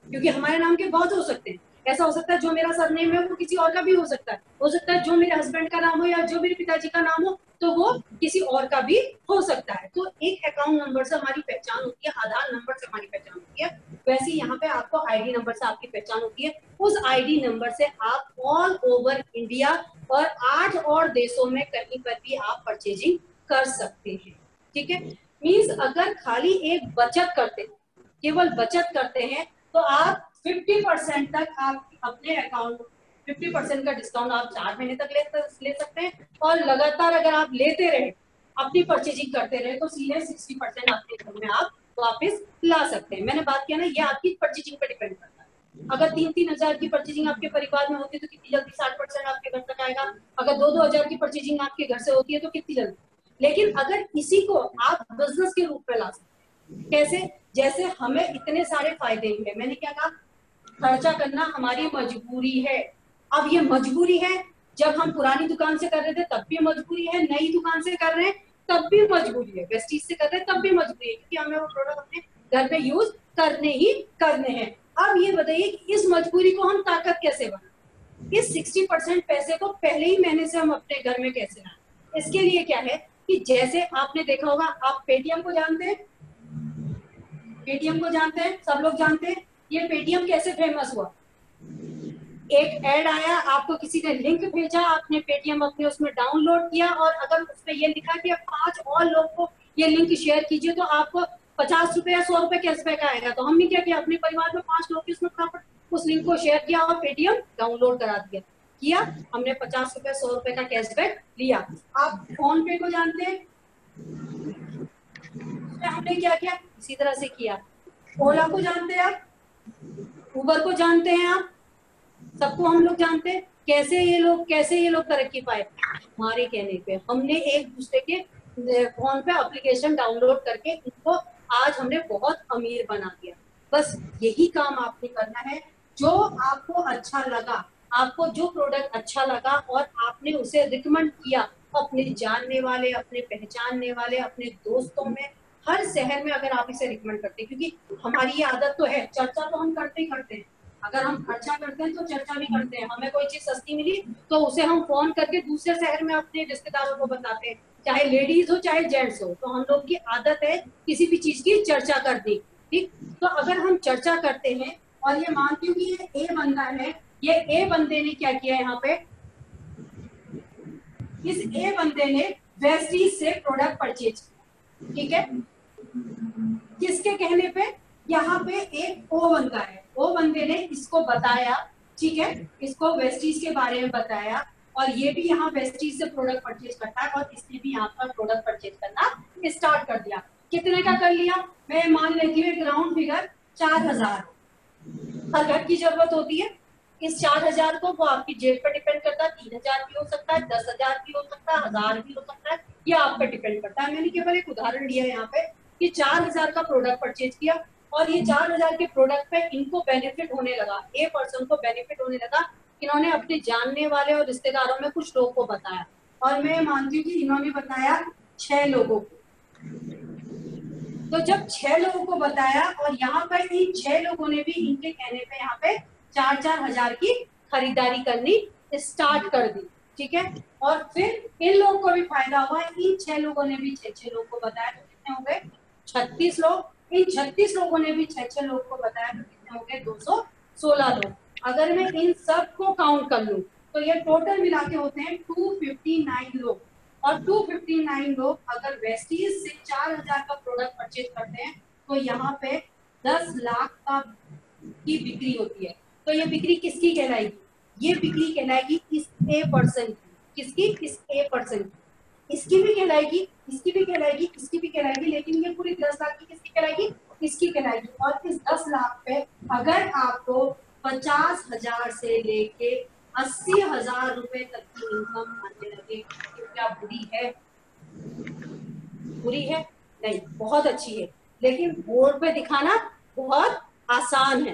क्योंकि हमारे नाम के बहुत हो सकते हैं। ऐसा हो सकता है जो मेरा सरनेम है वो किसी और का भी हो सकता है, हो सकता है जो मेरे हस्बैंड का नाम हो या जो मेरे पिताजी का नाम हो तो वो किसी और का भी हो सकता है। तो एक अकाउंट नंबर से हमारी पहचान होती है, आधार नंबर से हमारी पहचान होती है, वैसे यहाँ पे आपको आईडी नंबर से आपकी पहचान होती है। उस आईडी नंबर से आप ऑल ओवर इंडिया और 8 और देशों में कहीं पर भी आप परचेजिंग कर सकते हैं। ठीक है, मीन्स अगर खाली एक बचत करते हैं, केवल बचत करते हैं, तो आप 50% तक आप अपने अकाउंट 50% का डिस्काउंट आप 4 महीने तक ले सकते हैं। और लगातार अगर आप लेते रहे, अपनी परचेजिंग करते रहे, तो सीधे 60% आपके घर में आप वापस ला सकते हैं। मैंने बात किया ना, ये आपकी परचेजिंग पर डिपेंड करता है। अगर 3-3 हजार की परचेजिंग आपके परिवार में होती है तो कितनी जल्दी 60% आपके घर तक आएगा। अगर 2-2 हजार की परचेजिंग आपके घर से होती है तो कितनी जल्दी। लेकिन अगर इसी को आप बिजनेस के रूप में ला सकते हैं, कैसे? जैसे हमें इतने सारे फायदे हैं, मैंने क्या कहा, खर्चा करना हमारी मजबूरी है। अब ये मजबूरी है, जब हम पुरानी दुकान से कर रहे थे तब भी मजबूरी है, नई दुकान से कर रहे हैं तब भी मजबूरी है, वेस्टीज से कर रहे हैं तब भी मजबूरी है, क्योंकि हमें वो प्रोडक्ट अपने घर में यूज करने ही करने हैं। अब ये बताइए कि इस मजबूरी को हम ताकत कैसे बनाएं? इस 60% पैसे को पहले ही महीने से हम अपने घर में कैसे लाएं? इसके लिए क्या है कि जैसे आपने देखा होगा, आप पेटीएम को जानते हैं, पेटीएम को जानते हैं, सब लोग जानते हैं। ये पेटीएम कैसे फेमस हुआ? एक ऐड आया, आपको किसी ने लिंक भेजा, आपने पेटीएम अपने उसमें डाउनलोड किया, और अगर उसमें ये लिखा कि आप 5 और लोग को ये लिंक शेयर कीजिए तो आपको 50 रुपए या 100 रुपए कैशबैक आएगा। तो हमने क्या किया, अपने परिवार में 5 लोग उसमें फटाफट उस लिंक को शेयर किया और पेटीएम डाउनलोड करा किया, हमने 50 रुपए 100 रुपए का कैशबैक लिया। आप फोन पे को जानते हैं, हमने क्या किया, इसी तरह से किया। ओला को जानते हैं आप, उबर को जानते हैं आप, सबको हम लोग जानते हैं। कैसे ये लोग तरक्की पाए? हमारे कहने पे हमने एक दूसरे के फोन पे एप्लीकेशन डाउनलोड करके इनको आज हमने बहुत अमीर बना दिया। बस यही काम आपने करना है। जो आपको अच्छा लगा, आपको जो प्रोडक्ट अच्छा लगा और आपने उसे रिकमेंड किया अपने जानने वाले, अपने पहचानने वाले, अपने दोस्तों में, हर शहर में अगर आप इसे रिकमेंड करते हैं, क्योंकि हमारी ये आदत तो है, चर्चा तो हम करते ही करते हैं। अगर हम खर्चा करते हैं तो चर्चा भी करते हैं। हमें कोई चीज सस्ती मिली तो उसे हम फोन करके दूसरे शहर में अपने रिश्तेदारों को बताते हैं, चाहे लेडीज हो चाहे जेंट्स हो। तो हम लोग की आदत है किसी भी चीज की चर्चा करनी। ठीक, तो अगर हम चर्चा करते हैं और ये मानती हूँ कि ये ए बंदा है, ये ए बंदे ने क्या किया यहाँ पे, इस ए बंदे ने वेस्टीज से प्रोडक्ट परचेज किया। ठीक है, किसके कहने पे? यहाँ पे एक ओ बंदा है, ओ बंदे ने इसको बताया, ठीक है, इसको वेस्टीज के बारे में बताया, और ये भी यहाँ वेस्टीज से प्रोडक्ट परचेज करता है, और इसने भी यहाँ पर प्रोडक्ट परचेज करना स्टार्ट कर दिया। कितने का कर लिया? मैं मान लेती हूँ ग्राउंड फिगर 4000। हर घर की जरूरत होती है। इस 4000 को वो आपकी जेब पर डिपेंड करता है, 3000 भी हो सकता है, 10,000 भी हो सकता है, 1000 भी हो सकता है, ये आप पर डिपेंड करता है। मैंने केवल एक उदाहरण दिया यहाँ पे कि 4000 का प्रोडक्ट परचेज किया, और ये 4000 के प्रोडक्ट पे इनको बेनिफिट होने लगा, ए पर्सन को बेनिफिट होने लगा। इन्होंने अपने जानने वाले और रिश्तेदारों में कुछ लोगों को बताया, और मैं मानती हूँ कि इन्होंने बताया 6 लोगों को। तो जब 6 लोगों को बताया, और यहाँ पर इन 6 लोगों ने भी इनके कहने पे यहाँ पे 4-4 हजार की खरीदारी करनी स्टार्ट कर दी। ठीक है, और फिर इन लोगों को भी फायदा हुआ, इन 6 लोगों ने भी 6-6 लोगों को बताया, तो कितने हो गए? 36 लोग। इन 36 लोगों ने भी 6-6 लोगों को बताया, तो कितने हो गए? 216 लोग। अगर मैं इन सब को काउंट कर लूं तो ये टोटल मिला के होते हैं 259 लोग। और 259 लोग अगर वेस्टीज से 4000 का प्रोडक्ट परचेज करते हैं तो यहाँ पे 10 लाख का की बिक्री होती है। तो ये बिक्री किसकी कहलाएगी? ये बिक्री कहलाएगी इस ए पर्सन की। किसकी? इस ए पर्सन की। इसकी भी कहलाएगी, इसकी भी कहलाएगी, इसकी भी कहलाएगी, लेकिन ये पूरी 10 लाख की किसकी कहलाएगी? इसकी कहलाएगी। और इस 10 लाख पे अगर आपको 50,000 से लेके 80,000 रुपए तक की इनकम आने लगे। क्या बुरी है? बुरी है? नहीं, बहुत अच्छी है। लेकिन बोर्ड पे दिखाना बहुत आसान है,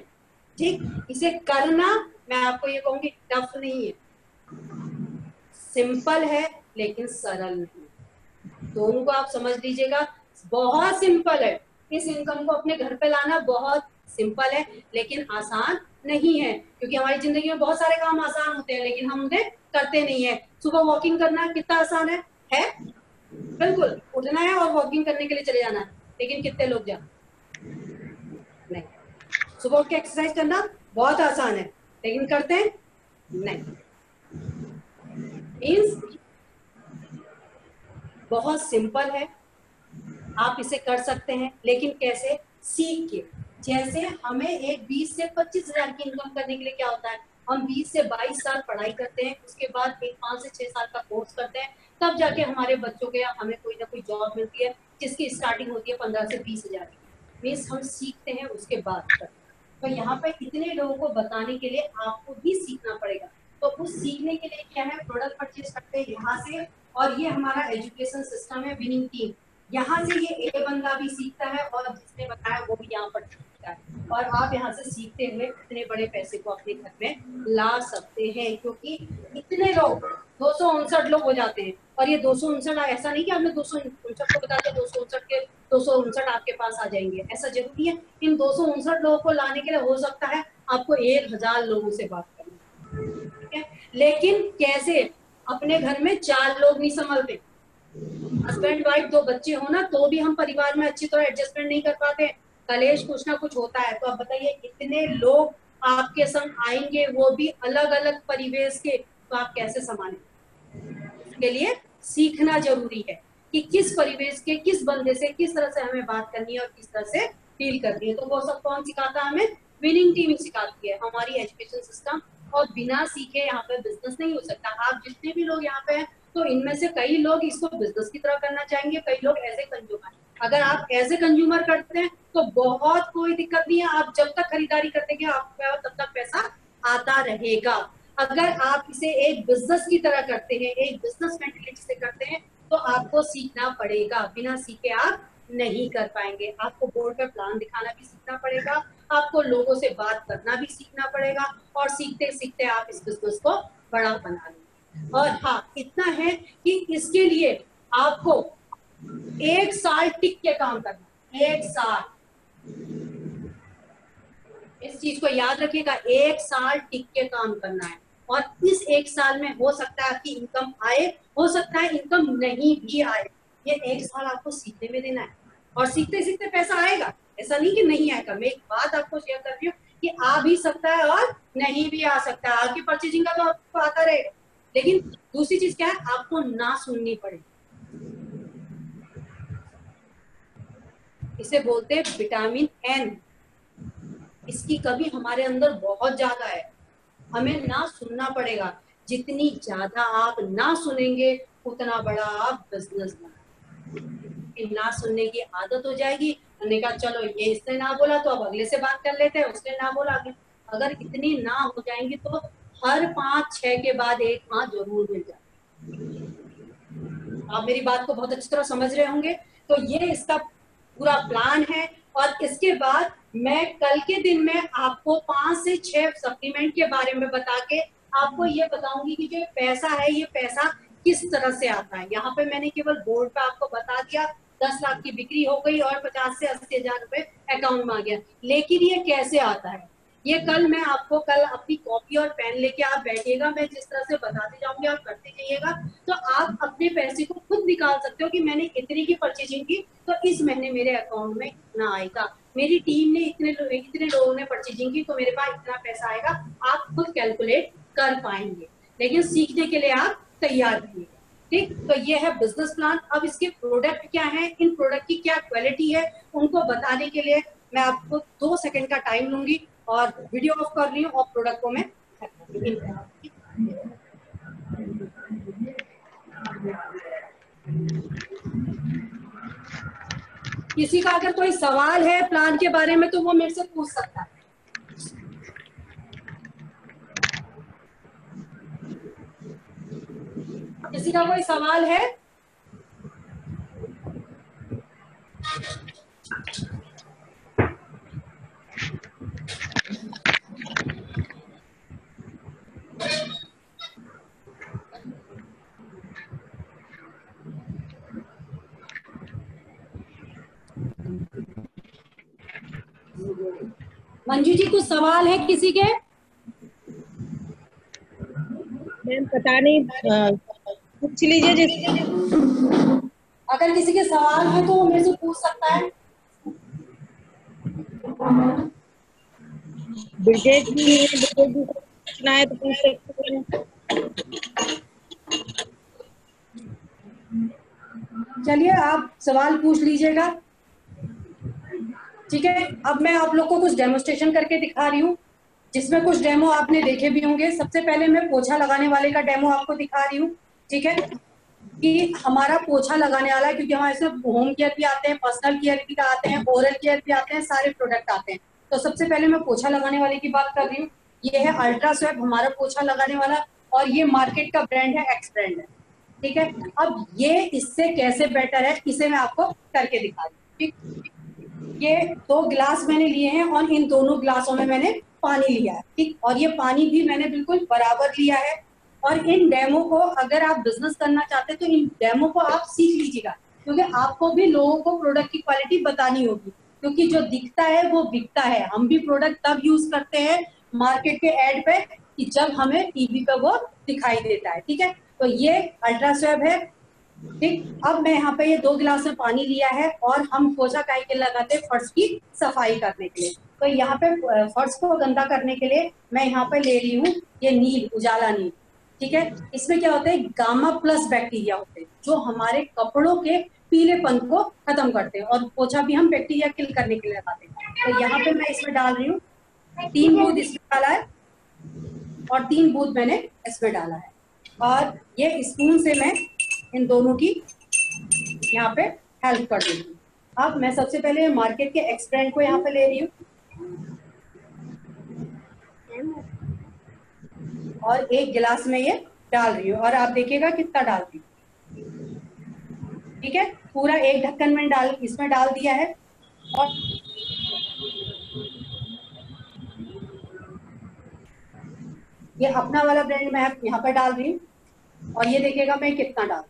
ठीक। इसे करना मैं आपको ये कहूंगी टफ नहीं है, सिंपल है लेकिन सरल नहीं। दोनों को आप समझ लीजिएगा, बहुत सिंपल है। इस इनकम को अपने घर पे लाना बहुत सिंपल है लेकिन आसान नहीं है, क्योंकि हमारी जिंदगी में बहुत सारे काम आसान होते हैं लेकिन हम उन्हें करते नहीं है। सुबह वॉकिंग करना कितना आसान है? बिल्कुल, उठना है और वॉकिंग करने के लिए चले जाना है, लेकिन कितने लोग जाते? नहीं। सुबह उठ के एक्सरसाइज करना बहुत आसान है लेकिन करते हैं नहीं। मीन्स बहुत सिंपल है, आप इसे कर सकते हैं, लेकिन कैसे? सीख के। जैसे हमें एक 20 से 25,000 की इनकम करने के लिए क्या होता है, हम 20 से 22 साल पढ़ाई करते हैं, उसके बाद एक 5 से 6 साल का कोर्स करते हैं, तब जाके हमारे बच्चों के या हमें कोई ना कोई जॉब मिलती है जिसकी स्टार्टिंग होती है 15 से 20,000 की। मीन्स हम सीखते हैं उसके बाद करते हैं। तो यहाँ पे इतने लोगों को बताने के लिए आपको भी सीखना पड़ेगा। तो उस सीखने के लिए क्या है, प्रोडक्ट परचेज करते हैं यहाँ से, और ये हमारा एजुकेशन सिस्टम है विनिंग टीम। यहाँ से ये ए बंदा भी सीखता है और जिसने बताया वो भी यहाँ पर सीखता है, और आप यहाँ से सीखते हुए इतने बड़े पैसे को अपने घर में ला सकते हैं। क्योंकि इतने लोग 259 लोग हो जाते हैं, और ये 259 ऐसा नहीं कि आपने 259 को बता दिया 259 के 259 आपके पास आ जाएंगे, ऐसा जरूरी है। इन 259 लोगों को लाने के लिए हो सकता है आपको 1000 लोगों से बात करनी, ठीक है। लेकिन कैसे? अपने घर में 4 लोग नहीं संभलते, हस्बैंड वाइफ 2 बच्चे हो ना, तो भी हम परिवार में अच्छी तरह एडजस्टमेंट नहीं कर पाते, कलेश कुछ ना कुछ होता है। तो आप बताइए इतने लोग आपके संग आएंगे, वो भी अलग अलग परिवेश के, तो आप कैसे संभालें? इसके लिए सीखना जरूरी है कि किस परिवेश के किस बंदे से किस तरह से हमें बात करनी है और किस तरह से डील करनी है। तो वो सब कौन सिखाता है हमें? विनिंग टीम सिखाती है, हमारी एजुकेशन सिस्टम। और बिना सीखे यहाँ पे बिजनेस नहीं हो सकता। आप जितने भी लोग यहाँ पे हैं, तो इनमें से कई लोग इसको बिजनेस की तरह करना चाहेंगे, कई लोग एज ए कंज्यूमर। अगर आप एज ए कंज्यूमर करते हैं तो बहुत कोई दिक्कत नहीं है, आप जब तक खरीदारी करते हैं आपको तब तक पैसा आता रहेगा। अगर आप इसे एक बिजनेस की तरह करते हैं, एक बिजनेस मेंटेलिटी से करते हैं, तो आपको सीखना पड़ेगा। बिना सीखे आप नहीं कर पाएंगे। आपको बोर्ड पर प्लान दिखाना भी सीखना पड़ेगा, आपको लोगों से बात करना भी सीखना पड़ेगा, और सीखते सीखते आप इस बिजनेस को बड़ा बना लेंगे। और हाँ, इतना है कि इसके लिए आपको 1 साल टिक के काम करना, 1 साल। इस चीज को याद रखिएगा, 1 साल टिक के काम करना है। और इस 1 साल में हो सकता है आपकी इनकम आए, हो सकता है इनकम नहीं भी आए। ये 1 साल आपको सीखने में देना है, और सीखते सीखते पैसा आएगा, ऐसा नहीं कि नहीं आएगा। मैं एक बात आपको शेयर कर रही हूँ कि आ भी सकता है और नहीं भी आ सकता है। आपकी परचेजिंग का तो आपको आता रहेगा, लेकिन दूसरी चीज क्या है, आपको ना सुननी पड़ेगी। इसे बोलते हैं विटामिन एन। इसकी कमी हमारे अंदर बहुत ज्यादा है, हमें ना सुनना पड़ेगा। जितनी ज्यादा आप ना सुनेंगे उतना बड़ा आप बिजनेस बनाएंगे। ना सुनने की आदत हो जाएगी, हमने कहा चलो ये इसने ना बोला तो अब अगले से बात कर लेते हैं, उसने ना बोला अगले। अगर इतनी ना हो जाएंगी तो हर 5-6 के बाद एक हाँ जरूर मिल जाएगी। आप मेरी बात को बहुत अच्छी तरह समझ रहे होंगे। तो ये इसका पूरा प्लान है, और इसके बाद मैं कल के दिन में आपको 5 से 6 सप्लीमेंट के बारे में बता के आपको ये बताऊंगी कि जो पैसा है ये पैसा किस तरह से आता है। यहाँ पे मैंने केवल बोर्ड पे आपको बता दिया 10 लाख की बिक्री हो गई और 50 से 80,000 रुपए अकाउंट में आ गया, लेकिन ये कैसे आता है ये कल मैं आपको, कल अपनी कॉपी और पेन लेके आप बैठिएगा, मैं जिस तरह से बताते जाऊंगी आप करते जाइएगा, तो आप अपने पैसे को खुद निकाल सकते हो कि मैंने इतनी की परचेजिंग की तो इस महीने मेरे अकाउंट में इतना आएगा, मेरी टीम ने इतने लोगों ने परचेजिंग की तो मेरे पास इतना पैसा आएगा। आप खुद कैलकुलेट कर पाएंगे, लेकिन सीखने के लिए आप तैयार रहिएगा। ठीक, तो ये है बिजनेस प्लान। अब इसके प्रोडक्ट क्या है, इन प्रोडक्ट की क्या क्वालिटी है, उनको बताने के लिए मैं आपको 2 सेकंड का टाइम लूंगी और वीडियो ऑफ कर रही हूँ और प्रोडक्ट को मैं किसी का अगर कोई सवाल है प्लान के बारे में तो वो मेरे से पूछ सकता है। किसी का कोई सवाल है? मंजू जी कुछ सवाल है किसी के? मैम पता नहीं, पूछ लीजिए जैसे। अगर किसी के सवाल है तो वो मेरे से पूछ सकता है। ब्रिजेश भी है, ब्रिजेश जी को पूछना है तो पूछ सकते हैं। चलिए आप सवाल पूछ लीजिएगा। ठीक है, अब मैं आप लोग को कुछ डेमोस्ट्रेशन करके दिखा रही हूँ, जिसमें कुछ डेमो आपने देखे भी होंगे। सबसे पहले मैं पोछा लगाने वाले का डेमो आपको दिखा रही हूँ। ठीक है, कि हमारा पोछा लगाने वाला है, क्योंकि हमारे इसमें होम केयर भी आते हैं, पर्सनल केयर भी आते हैं, ओरल केयर भी आते हैं, सारे प्रोडक्ट आते हैं। तो सबसे पहले मैं पोछा लगाने वाले की बात कर रही हूँ। ये है अल्ट्रा स्वेप हमारा पोछा लगाने वाला, और ये मार्केट का ब्रांड है, एक्स ब्रांड है। ठीक है, अब ये इससे कैसे बेटर है इसे मैं आपको करके दिखा रही हूँ। ठीक, ये 2 गिलास मैंने लिए हैं और इन दोनों गिलासों में मैंने पानी लिया है। ठीक, और ये पानी भी मैंने बिल्कुल बराबर लिया है। और इन डेमो को अगर आप बिजनेस करना चाहते हैं तो इन डेमो को आप सीख लीजिएगा, क्योंकि आपको भी लोगों को प्रोडक्ट की क्वालिटी बतानी होगी, क्योंकि जो दिखता है वो बिकता है। हम भी प्रोडक्ट तब यूज करते हैं मार्केट के एड पे कि जब हमें टीवी पे वो दिखाई देता है। ठीक है, तो ये अल्ट्रा स्वेब है। ठीक, अब मैं यहाँ पे ये 2 गिलास में पानी लिया है और हम पोछा काहे के लगाते हैं, फर्श की सफाई करने के लिए। तो यहाँ पे फर्श को गंदा करने के लिए मैं यहाँ पे ले रही हूँ ये नील, उजाला नील। ठीक है, इसमें क्या होता है, गामा प्लस बैक्टीरिया होते हैं जो हमारे कपड़ों के पीलेपन को खत्म करते हैं, और पोछा भी हम बैक्टीरिया किल करने के लिए लगाते हैं। तो यहाँ पे मैं इसमें डाल रही हूँ 3 बूंद इसमें डाला है और 3 बूंद मैंने इसमें डाला है, और ये स्पून से मैं इन दोनों की यहाँ पे हेल्प कर देती हूँ। अब मैं सबसे पहले मार्केट के एक्स ब्रांड को यहाँ पे ले रही हूँ और 1 गिलास में ये डाल रही हूँ, और आप देखिएगा कितना डाल रही हूँ। ठीक है, पूरा 1 ढक्कन में इसमें डाल दिया है, और ये अपना वाला ब्रांड मैं यहाँ पे डाल रही हूँ, और ये देखिएगा मैं कितना डाल।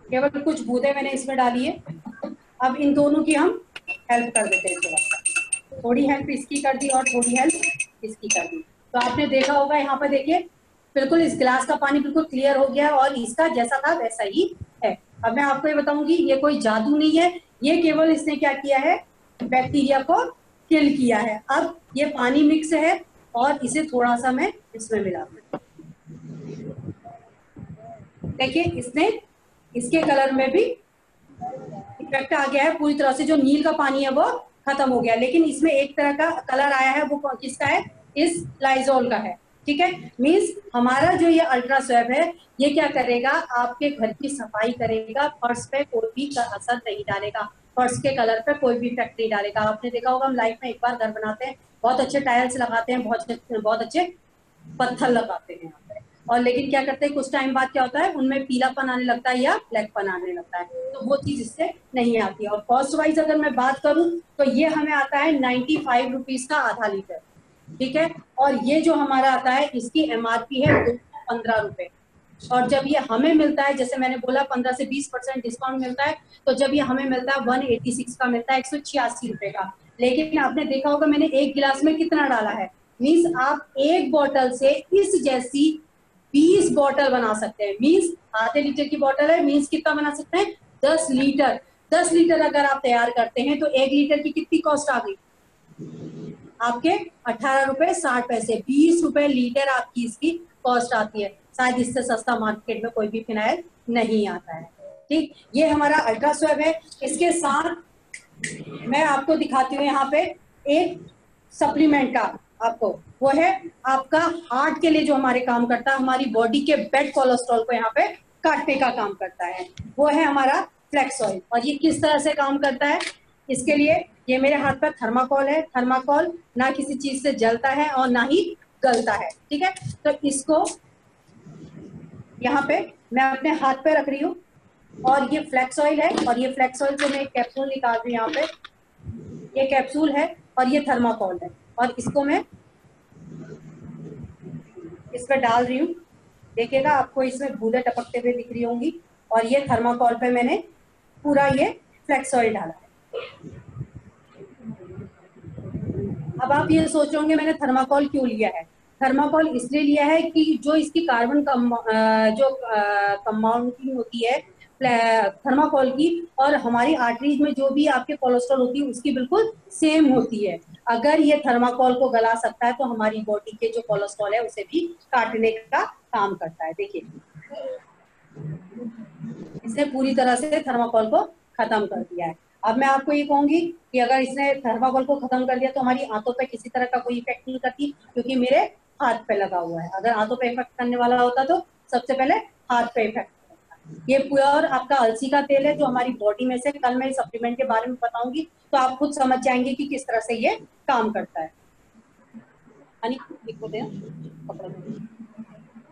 केवल कुछ बूंदे मैंने इसमें डाली है। अब इन दोनों की हम हेल्प कर देते हैं थोड़ा, थोड़ी हेल्प इसकी कर दी और थोड़ी हेल्प इसकी कर दी। तो आपने देखा होगा यहाँ पर देखिए बिल्कुल इस गिलास का पानी बिल्कुल क्लियर हो गया, और इसका जैसा था वैसा ही है। अब मैं आपको ये बताऊंगी, ये कोई जादू नहीं है, ये केवल इसने क्या किया है, बैक्टीरिया को किल किया है। अब ये पानी मिक्स है और इसे थोड़ा सा मैं इसमें मिला, देखिए इसने इसके कलर में भी इफेक्ट आ गया है, पूरी तरह से जो नील का पानी है वो खत्म हो गया, लेकिन इसमें एक तरह का कलर आया है, वो किसका है, इस लाइजोल का है। ठीक है, मीन्स हमारा जो ये अल्ट्रा स्वेब है ये क्या करेगा, आपके घर की सफाई करेगा, फर्श पे कोई भी असर नहीं डालेगा, फर्श के कलर पे कोई भी इफेक्ट नहीं डालेगा। आपने देखा होगा हम लाइफ में एक बार घर बनाते हैं, बहुत अच्छे टाइल्स लगाते हैं, बहुत अच्छे पत्थर लगाते हैं यहाँ पे, और लेकिन क्या करते हैं कुछ टाइम बाद क्या होता है, उनमें पीलापन आने लगता है या ब्लैकपन आने लगता है, तो वो चीज इससे नहीं आती है। और कॉस्ट वाइज अगर मैं बात करूं तो ये हमें आता है 95 रुपीज का आधा लीटर। ठीक है, और ये जो हमारा आता है इसकी MRP है 215 रुपए, और जब ये हमें मिलता है, जैसे मैंने बोला 15 से 20% डिस्काउंट मिलता है, तो जब ये हमें मिलता है 186 का मिलता है, 186 रुपए का। लेकिन आपने देखा होगा मैंने 1 गिलास में कितना डाला है, मीन्स आप 1 बोतल से इस जैसी 20 बोतल बना सकते हैं। मीन्स आधे लीटर की बोतल है, मीन्स कितना बना सकते हैं, 10 लीटर। 10 लीटर अगर आप तैयार करते हैं तो 1 लीटर की कितनी कॉस्ट आ गई आपके, 18 रुपए 60 पैसे, 20 रुपए लीटर आपकी इसकी कॉस्ट आती है। शायद इससे सस्ता मार्केट में कोई भी फिनाइल नहीं आता है। ठीक, ये हमारा अल्ट्रा स्वेब है। इसके साथ मैं आपको दिखाती हूँ यहाँ पे एक सप्लीमेंट का, आपको वो है आपका हार्ट के लिए जो हमारे काम करता है, हमारी बॉडी के बैड कोलेस्ट्रॉल को यहाँ पे काटने का काम करता है, वो है हमारा फ्लेक्स ऑयल। और ये किस तरह से काम करता है, इसके लिए ये मेरे हाथ पर थर्माकोल है। थर्माकोल ना किसी चीज से जलता है और ना ही गलता है, ठीक है। तो इसको यहाँ पे मैं अपने हाथ पे रख रही हूँ और ये फ्लेक्स ऑयल है, और ये फ्लेक्स ऑयल से मैं एक कैप्सूल निकाल रही हूँ। यहाँ पे ये कैप्सूल है और ये थर्माकोल है, और इसको मैं इस पे डाल रही हूँ। देखिएगा आपको इसमें बूंदे टपकते हुए दिख रही होंगी, और ये थर्माकोल पे मैंने पूरा ये फ्लेक्स ऑयल डाला है। अब आप ये सोचोगे मैंने थर्माकोल क्यों लिया है। थर्माकोल इसलिए लिया है कि जो इसकी कार्बन कंपाउंडिंग होती है थर्माकोल की, और हमारी आर्टरीज में जो भी आपके कोलेस्ट्रॉल होती है उसकी बिल्कुल सेम होती है। अगर ये थर्माकोल को गला सकता है तो हमारी बॉडी के जो कोलेस्ट्रॉल है उसे भी काटने का काम करता है। देखिए इसने पूरी तरह से थर्माकोल को खत्म कर दिया है। अब मैं आपको ये कहूंगी कि अगर इसने थर्माकोल को खत्म कर दिया तो हमारी आंतों पे किसी तरह का कोई इफेक्ट नहीं करती, क्योंकि मेरे हाथ पे लगा हुआ है। अगर आंतों पे इफेक्ट करने वाला होता तो सबसे पहले हाथ पे इफेक्ट करता। ये प्योर आपका अलसी का तेल है जो हमारी बॉडी में से, कल मैं इस सप्लीमेंट के बारे में बताऊंगी तो आप खुद समझ जाएंगे कि किस तरह से ये काम करता है।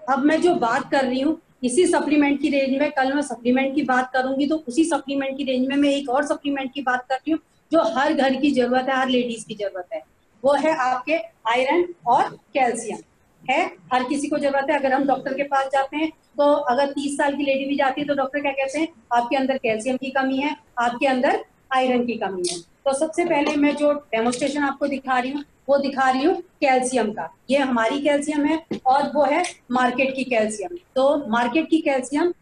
अब मैं जो बात कर रही हूँ इसी सप्लीमेंट की रेंज में, कल मैं सप्लीमेंट की बात करूंगी तो उसी सप्लीमेंट की रेंज में मैं एक और सप्लीमेंट की बात कर रही हूँ जो हर घर की जरूरत है, हर लेडीज की जरूरत है। वो है आपके आयरन और कैल्शियम है, हर किसी को जरूरत है। अगर हम डॉक्टर के पास जाते हैं तो अगर 30 साल की लेडी भी जाती है तो डॉक्टर क्या कहते हैं, आपके अंदर कैल्शियम की कमी है, आपके अंदर आयरन की कमी है। तो सबसे पहले मैं जो डेमोस्ट्रेशन आपको दिखा रही हूँ वो दिखा रही हूँ कैल्शियम का। ये हमारी कैल्शियम है और वो है मार्केट की कैल्शियम। तो मार्केट की कैल्शियम,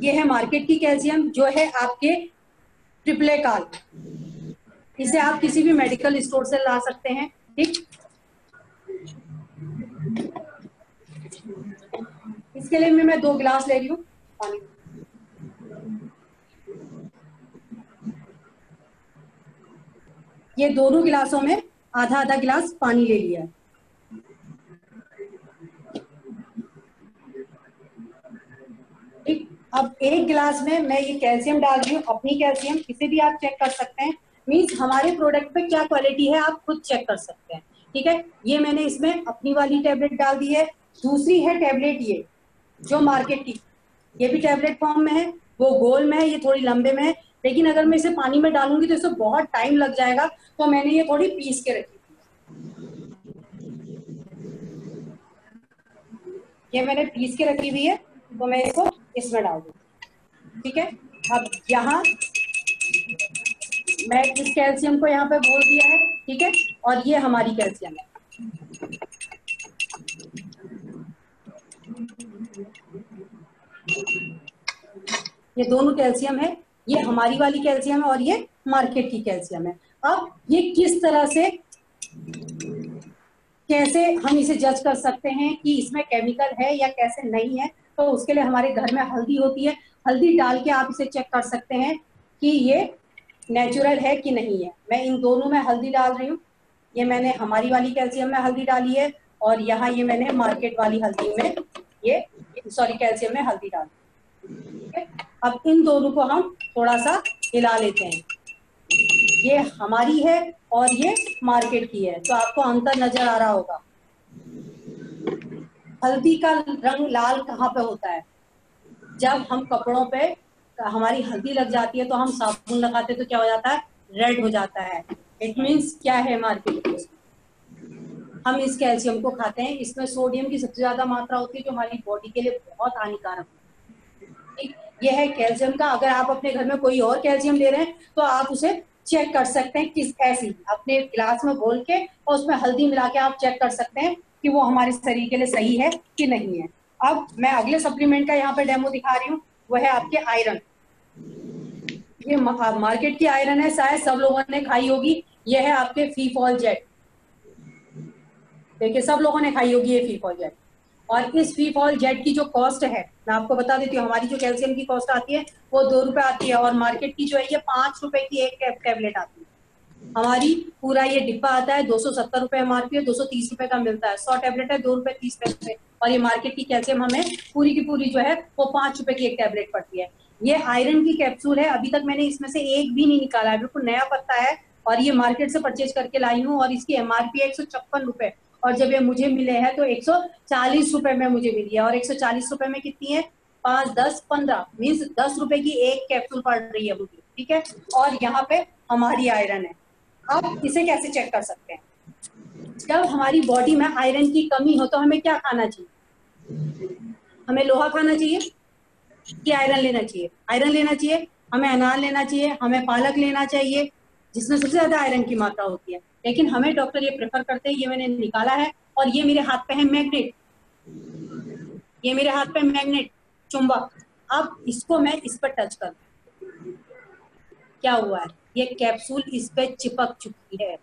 ये है मार्केट की कैल्शियम जो है आपके ट्रिपले काल। इसे आप किसी भी मेडिकल स्टोर से ला सकते हैं, ठीक। इसके लिए मैं 2 गिलास ले रही हूँ पानी। ये दोनों गिलासों में आधा आधा गिलास पानी ले लिया है। ठीक, अब 1 गिलास में मैं ये कैल्शियम डाल रही हूँ, अपनी कैल्शियम। इसे भी आप चेक कर सकते हैं, मीन्स हमारे प्रोडक्ट पे क्या क्वालिटी है आप खुद चेक कर सकते हैं, ठीक है। ये मैंने इसमें अपनी वाली टैबलेट डाल दी है। दूसरी है टैबलेट ये जो मार्केट की, ये भी टैबलेट फॉर्म में है, वो गोल में है, ये थोड़ी लंबे में है। लेकिन अगर मैं इसे पानी में डालूंगी तो इसे बहुत टाइम लग जाएगा, तो मैंने ये थोड़ी पीस के रखी थी। ये मैंने पीस के रखी हुई है तो मैं इसको इसमें डाल दूँ, ठीक है। अब यहाँ मैं इस कैल्शियम को यहाँ पे बोल दिया है, ठीक है, और ये हमारी कैल्शियम है। ये दोनों कैल्शियम है, ये हमारी वाली कैल्शियम है और ये मार्केट की कैल्शियम है। अब ये किस तरह से, कैसे हम इसे जज कर सकते हैं कि इसमें केमिकल है या कैसे नहीं है, तो उसके लिए हमारे घर में हल्दी होती है। हल्दी डाल के आप इसे चेक कर सकते हैं कि ये नेचुरल है कि नहीं है। मैं इन दोनों में हल्दी डाल रही हूँ। ये मैंने हमारी वाली कैल्शियम में हल्दी डाली है और यहाँ ये मैंने मार्केट वाली हल्दी में, ये सॉरी कैल्शियम में हल्दी डाली, ठीक है। अब इन दोनों को हम थोड़ा सा हिला लेते हैं। ये हमारी है और ये मार्केट की है, तो आपको अंतर नजर आ रहा होगा। हल्दी का रंग लाल कहाँ पे होता है, जब हम कपड़ों पे हमारी हल्दी लग जाती है तो हम साबुन लगाते तो क्या हो जाता है, रेड हो जाता है। इट मीन्स क्या है, मार्केट में हम इस कैल्शियम को खाते हैं, इसमें सोडियम की सबसे ज्यादा मात्रा होती है जो हमारी बॉडी के लिए बहुत हानिकारक है। ये है कैल्शियम का। अगर आप अपने घर में कोई और कैल्शियम ले रहे हैं तो आप उसे चेक कर सकते हैं, किस ऐसी अपने गिलास में घोल के और उसमें हल्दी मिला के आप चेक कर सकते हैं कि वो हमारे शरीर के लिए सही है कि नहीं है। अब मैं अगले सप्लीमेंट का यहाँ पे डेमो दिखा रही हूँ, वो है आपके आयरन। ये मार्केट की आयरन है, शायद सब लोगों ने खाई होगी। ये है आपके फीफॉल जेट, देखिए सब लोगों ने खाई होगी ये फीफॉल जेट। और इस फीफॉल जेट की जो कॉस्ट है मैं आपको बता देती हूँ, हमारी जो कैल्शियम की कॉस्ट आती है वो 2 रुपए आती है और मार्केट की जो है ये 5 रुपए की एक टैबलेट आती है। हमारी पूरा ये डिब्बा आता है 270 रुपए एमआरपी है, 230 रुपए का मिलता है। 100 टैबलेट है 2 रुपए 30 पैसे। और ये मार्केट की कैल्शियम हमें पूरी की पूरी जो है वो 5 रुपए की एक टैबलेट पड़ती है। ये आयरन की कैप्सूल है, अभी तक मैंने इसमें से एक भी नहीं निकाला है, बिल्कुल नया पत्ता है और ये मार्केट से परचेज करके लाई हूँ और इसकी एमआरपी है 156 रुपए और जब ये मुझे मिले हैं तो 140 रुपए में मुझे मिली है और 140 रुपए में कितनी है 5, 10, 15 मीन्स 10 रुपए की एक कैप्सूल पड़ रही है मुझे, ठीक है। और यहाँ पे हमारी आयरन है। अब इसे कैसे चेक कर सकते हैं? जब हमारी बॉडी में आयरन की कमी हो तो हमें क्या खाना चाहिए? हमें लोहा खाना चाहिए कि आयरन लेना चाहिए? आयरन लेना चाहिए। हमें अनार लेना चाहिए, हमें पालक लेना चाहिए जिसमें सबसे ज्यादा आयरन की मात्रा होती है। लेकिन हमें डॉक्टर ये प्रेफर करते हैं, ये मैंने निकाला है और ये मेरे हाथ पे है मैग्नेट, ये मेरे हाथ पे मैग्नेट चुंबक। अब इसको मैं इस पर टच कर, क्या हुआ है? ये कैप्सूल इस पे चिपक चुकी है,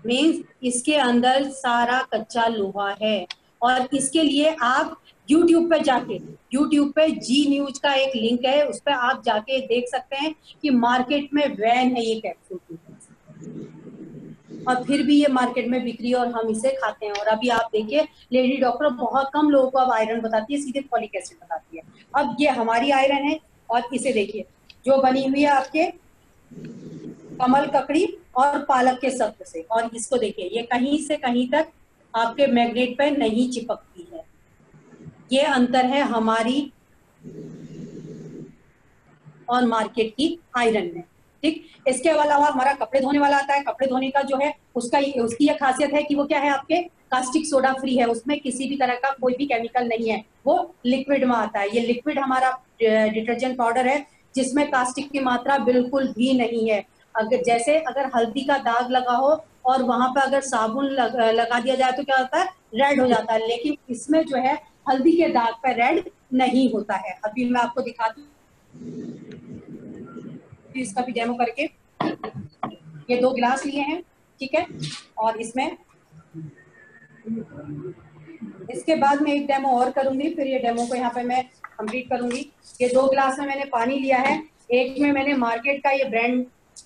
मीन्स इसके अंदर सारा कच्चा लोहा है। और इसके लिए आप YouTube पे जाके, YouTube पे जी न्यूज का एक लिंक है, उस पर आप जाके देख सकते हैं कि मार्केट में वैन है ये कैप्सूल की, और फिर भी ये मार्केट में बिक्री और हम इसे खाते हैं। और अभी आप देखिए लेडी डॉक्टर बहुत कम लोगों को अब आयरन बताती है, सीधे फॉलिक एसिड बताती है। अब ये हमारी आयरन है और इसे देखिए जो बनी हुई है आपके कमल ककड़ी और पालक के सत्व से, और इसको देखिए ये कहीं से कहीं तक आपके मैग्नेट पे नहीं चिपकती है। ये अंतर है हमारी और मार्केट की आयरन में, ठीक। इसके अलावा हमारा कपड़े धोने वाला आता है, कपड़े धोने का जो है उसकी यह खासियत है कि वो क्या है, आपके कास्टिक सोडा फ्री है, उसमें किसी भी तरह का कोई भी केमिकल नहीं है, वो लिक्विड में आता है। ये लिक्विड हमारा डिटर्जेंट पाउडर है जिसमें कास्टिक की मात्रा बिल्कुल भी नहीं है। अगर हल्दी का दाग लगा हो और वहां पर अगर साबुन लगा दिया जाए तो क्या होता है, रेड हो जाता है, लेकिन इसमें जो है हल्दी के दाग पर रेड नहीं होता है। अभी मैं आपको दिखाती हूँ इसका भी डेमो करके। ये 2 गिलास लिए हैं, ठीक है, और इसमें इसके बाद मैं एक डेमो और करूंगी, फिर ये डेमो को यहाँ पे मैं कंप्लीट करूंगी। ये 2 गिलास में मैंने पानी लिया है, एक में मैंने मार्केट का ये ब्रांड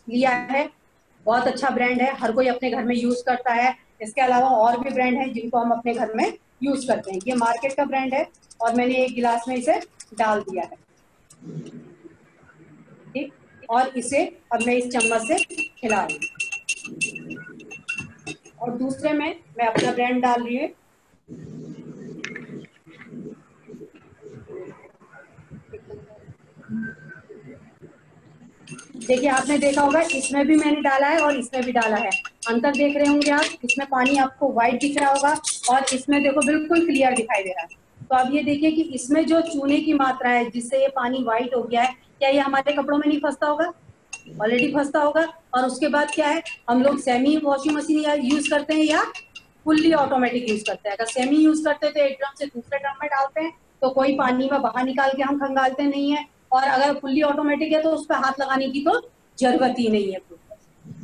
लिया है, बहुत अच्छा ब्रांड है, हर कोई अपने घर में यूज करता है। इसके अलावा और भी ब्रांड है जिनको हम अपने घर में यूज करते हैं। ये मार्केट का ब्रांड है और मैंने एक गिलास में इसे डाल दिया है, ठीक। और इसे अब मैं इस चम्मच से खिला रही हूँ और दूसरे में मैं अपना ब्रांड डाल रही हूँ। देखिए आपने देखा होगा इसमें भी मैंने डाला है और इसमें भी डाला है, अंतर देख रहे होंगे आप, इसमें पानी आपको व्हाइट दिख रहा होगा और इसमें देखो बिल्कुल क्लियर दिखाई दे रहा है। तो अब ये देखिए कि इसमें जो चूने की मात्रा है जिससे ये पानी व्हाइट हो गया है, क्या ये हमारे कपड़ों में नहीं फंसता होगा? ऑलरेडी फंसता होगा। और उसके बाद क्या है, हम लोग सेमी वॉशिंग मशीन यूज करते हैं या फुल्ली ऑटोमेटिक यूज करते हैं? अगर सेमी यूज करते हैं तो एक ड्रम से दूसरे ड्रम में डालते हैं तो कोई पानी में बाहर निकाल के हम खंगालते नहीं है, और अगर फुल्ली ऑटोमेटिक है तो उस पर हाथ लगाने की तो जरूरत ही नहीं है।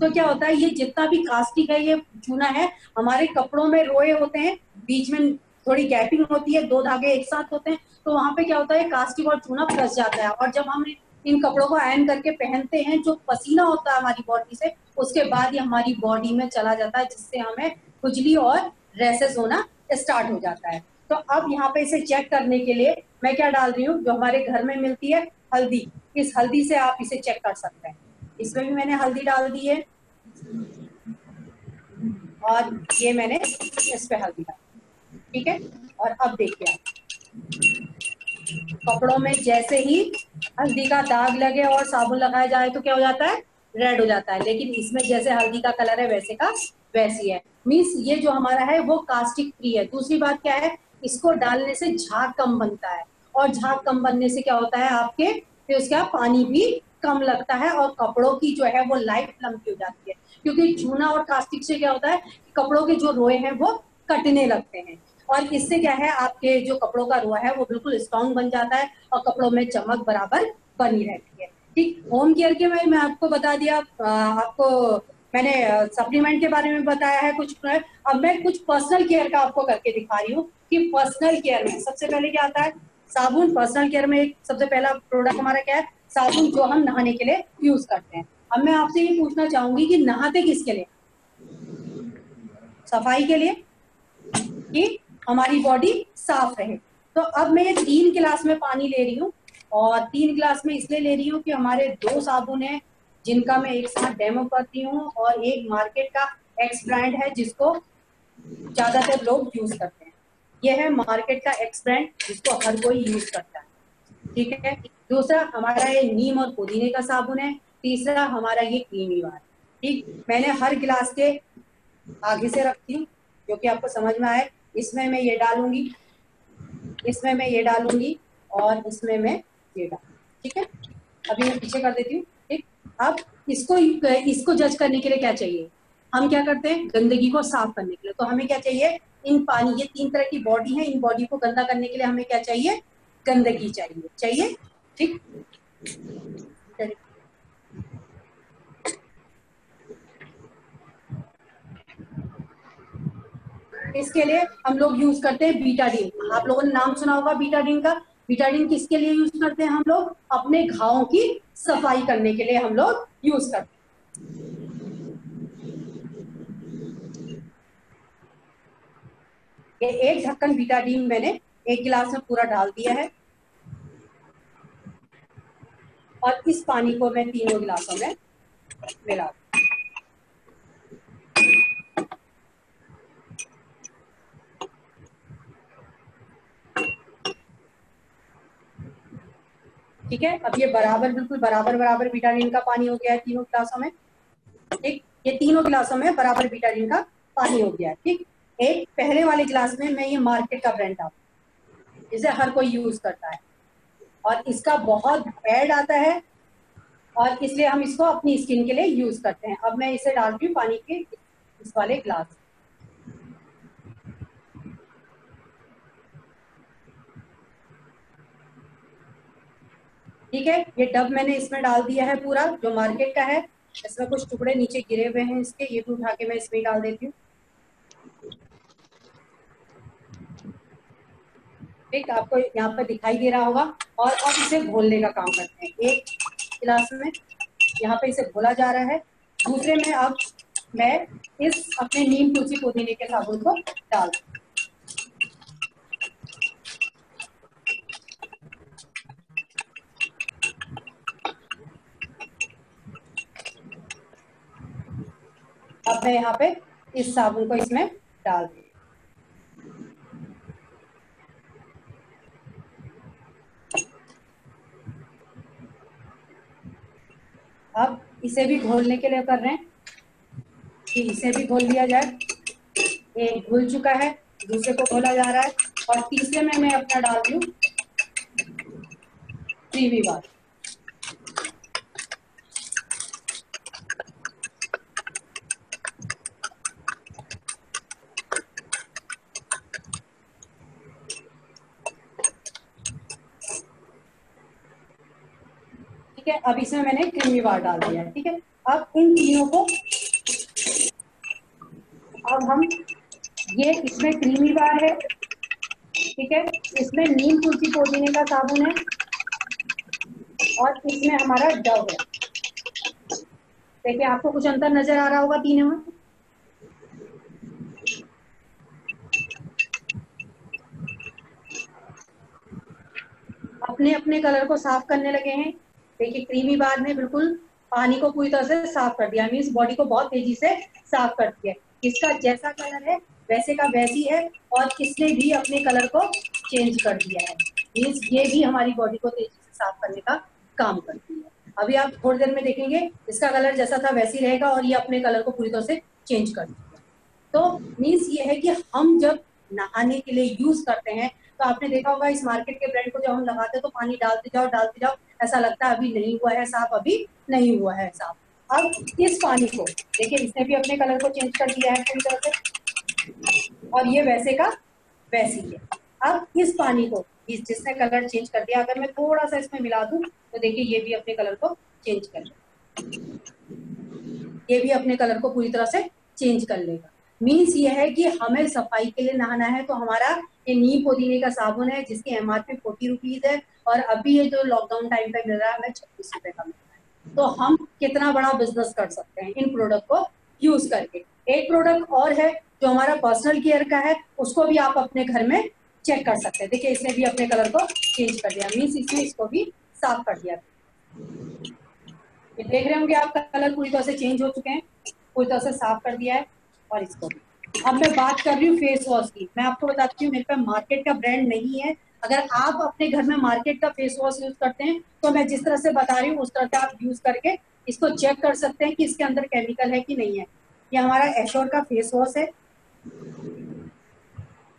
तो क्या होता है, ये जितना भी कास्टिक है, ये चूना है, हमारे कपड़ों में रोए होते हैं, बीच में थोड़ी गैपिंग होती है, 2 धागे एक साथ होते हैं, तो वहां पे क्या होता है कास्टिक और चूना फंस जाता है। और जब हम इन कपड़ों को आयरन करके पहनते हैं, जो पसीना होता है हमारी बॉडी से, उसके बाद ये हमारी बॉडी में चला जाता है, जिससे हमें खुजली और रैसेस होना स्टार्ट हो जाता है। तो अब यहाँ पे इसे चेक करने के लिए मैं क्या डाल रही हूँ, जो हमारे घर में मिलती है हल्दी, इस हल्दी से आप इसे चेक कर सकते हैं। इसमें भी मैंने हल्दी डाल दी है और ये मैंने इस पे हल्दी डाली, ठीक है। और अब देखिए कपड़ों में जैसे ही हल्दी का दाग लगे और साबुन लगाया जाए तो क्या हो जाता है, रेड हो जाता है। लेकिन इसमें जैसे हल्दी का कलर है वैसे का वैसी है, मीन्स ये जो हमारा है वो कास्टिक फ्री है। दूसरी बात क्या है, इसको डालने से झाग कम बनता है, और झाग कम बनने से क्या होता है आपके, फिर उसका पानी भी कम लगता है और कपड़ों की जो है वो लाइफ लंबी हो जाती है। क्योंकि चूना और कास्टिक से क्या होता है, कपड़ों के जो रोए हैं वो कटने लगते हैं, और इससे क्या है आपके जो कपड़ों का रोआ है वो बिल्कुल स्ट्रॉन्ग बन जाता है और कपड़ों में चमक बराबर बनी रहती है, ठीक। होम केयर के में मैं आपको बता दिया, आपको मैंने सप्लीमेंट के बारे में बताया है कुछ। अब मैं कुछ पर्सनल केयर का आपको करके दिखा रही हूँ कि पर्सनल केयर में सबसे पहले क्या आता है, साबुन। पर्सनल केयर में एक सबसे पहला प्रोडक्ट हमारा क्या है, साबुन, जो हम नहाने के लिए यूज करते हैं। अब मैं आपसे ये पूछना चाहूंगी कि नहाते किसके लिए? सफाई के लिए, कि हमारी बॉडी साफ रहे। तो अब मैं ये 3 गिलास में पानी ले रही हूँ और 3 गिलास में इसलिए ले रही हूँ कि हमारे 2 साबुन है जिनका मैं एक साथ डेमो करती हूँ, और एक मार्केट का एक्स ब्रांड है जिसको ज्यादातर लोग यूज करते हैं। यह है मार्केट का एक्स ब्रांड जिसको हर कोई यूज करता है, ठीक है। दूसरा हमारा ये नीम और पुदीने का साबुन है। तीसरा हमारा ये क्रीमी बार, ठीक। मैंने हर गिलास के आगे से रखती हूँ जो कि आपको समझ में आए। इसमें मैं ये डालूंगी, इसमें मैं ये डालूंगी, और इसमें मैं ये डालूंगी, ठीक है। अभी मैं पीछे कर देती हूँ, ठीक। अब इसको जज करने के लिए क्या चाहिए, हम क्या करते हैं गंदगी को साफ करने के लिए, तो हमें क्या चाहिए, इन पानी, ये 3 तरह की बॉडी है, इन बॉडी को गंदा करने के लिए हमें क्या चाहिए, गंदगी चाहिए, ठीक। इसके लिए हम लोग यूज करते हैं बीटाडीन। आप लोगों ने नाम सुना होगा बीटाडीन का। बीटाडीन किसके लिए यूज करते हैं हम लोग, अपने घावों की सफाई करने के लिए हम लोग यूज करते हैं। ये एक ढक्कन बीटाडीन मैंने 1 गिलास में पूरा डाल दिया है, और इस पानी को मैं 3 गिलासों में मिला दूं। ठीक है। अब ये बराबर, बिल्कुल बराबर बीटाडीन का पानी हो गया है 3 गिलासों में, ठीक। ये 3 गिलासों में बराबर बीटाडीन का पानी हो गया है, ठीक। एक पहले वाले गिलास में मैं ये मार्केट का ब्रांड डालूं, जिसे हर कोई यूज करता है, और इसका बहुत बैड आता है, और इसलिए हम इसको अपनी स्किन के लिए यूज करते हैं। अब मैं इसे डालती हूँ पानी के इस वाले ग्लास, ठीक है। ये डब मैंने इसमें डाल दिया है पूरा, जो मार्केट का है। इसमें कुछ टुकड़े नीचे गिरे हुए हैं इसके, ये भी उठा के मैं इसमें डाल देती हूँ, ठीक। आपको यहाँ पर दिखाई दे रहा होगा। और अब इसे घोलने का काम करते हैं। एक गिलास में यहाँ पे इसे घोला जा रहा है, दूसरे में अब मैं इस अपने नीम तुलसी पुदीने के साबुन को डाल दूँ। अब मैं यहाँ पे इस साबुन को इसमें डाल दूँ। अब इसे भी घोलने के लिए कर रहे हैं कि इसे भी घोल लिया जाए। एक घुल चुका है, दूसरे को घोला जा रहा है, और तीसरे में मैं अपना डाल दूं क्रीमी बार। ठीक है। अब इसमें मैंने क्रीमी बार डाल दिया है, ठीक है। अब इन तीनों को, अब हम, ये इसमें क्रीमी बार है, ठीक है, इसमें नीम तुलसी पुदीने का साबुन है, और इसमें हमारा डव है। देखिए आपको कुछ अंतर नजर आ रहा होगा तीनों में। अपने अपने कलर को साफ करने लगे हैं। देखिए क्रीमी बार ने बिल्कुल पानी को पूरी तरह से साफ कर दिया, मीन्स बॉडी को बहुत तेजी से साफ कर दिया। इसका जैसा कलर है वैसे का वैसी है, और इसने भी अपने कलर को चेंज कर दिया है, मीन्स ये भी हमारी बॉडी को तेजी से साफ करने का काम करती है। अभी आप थोड़ी देर में देखेंगे इसका कलर जैसा था वैसे ही रहेगा, और ये अपने कलर को पूरी तरह से चेंज कर दिया। तो मीन्स ये है कि हम जब नहाने के लिए यूज करते हैं, तो आपने देखा होगा इस मार्केट के ब्रांड को जब हम लगाते हैं तो पानी डालते जाओ, ऐसा लगता है अभी नहीं हुआ है साफ, अभी नहीं हुआ है साफ। अब इस पानी को देखिए, इसने भी अपने कलर को चेंज कर दिया है पूरी तरह से, और ये वैसे का वैसी है। अब इस पानी को जिसने कलर चेंज कर दिया, अगर मैं थोड़ा सा इसमें मिला दूं तो देखिए ये भी अपने कलर को चेंज कर लेगा, ये भी अपने कलर को पूरी तरह से चेंज कर लेगा। मीन्स ये है कि हमें सफाई के लिए नहाना है तो हमारा ये नीम पुदीने का साबुन है जिसकी MRP 40 रुपीज है, और अभी ये जो लॉकडाउन टाइम पे मिल रहा है हमें 26 रुपए का मिल रहा है। तो हम कितना बड़ा बिजनेस कर सकते हैं इन प्रोडक्ट को यूज करके। एक प्रोडक्ट और है जो हमारा पर्सनल केयर का है, उसको भी आप अपने घर में चेक कर सकते हैं। देखिए इसने भी अपने कलर को चेंज कर दिया, मीन्स इसने इसको भी साफ कर दिया। ये देख रहे होंगे आप कलर पूरी तरह से चेंज हो चुके हैं, पूरी तरह से साफ कर दिया है। और इसको अब मैं बात कर रही हूँ फेस वॉश की। मैं आपको बताती हूँ मेरे पे मार्केट का ब्रांड नहीं है। अगर आप अपने घर में मार्केट का फेस वॉश यूज करते हैं तो मैं जिस तरह से बता रही हूँ उस तरह से आप यूज करके इसको चेक कर सकते हैं कि इसके अंदर केमिकल है कि नहीं है। ये हमारा एश्योर का फेस वॉश है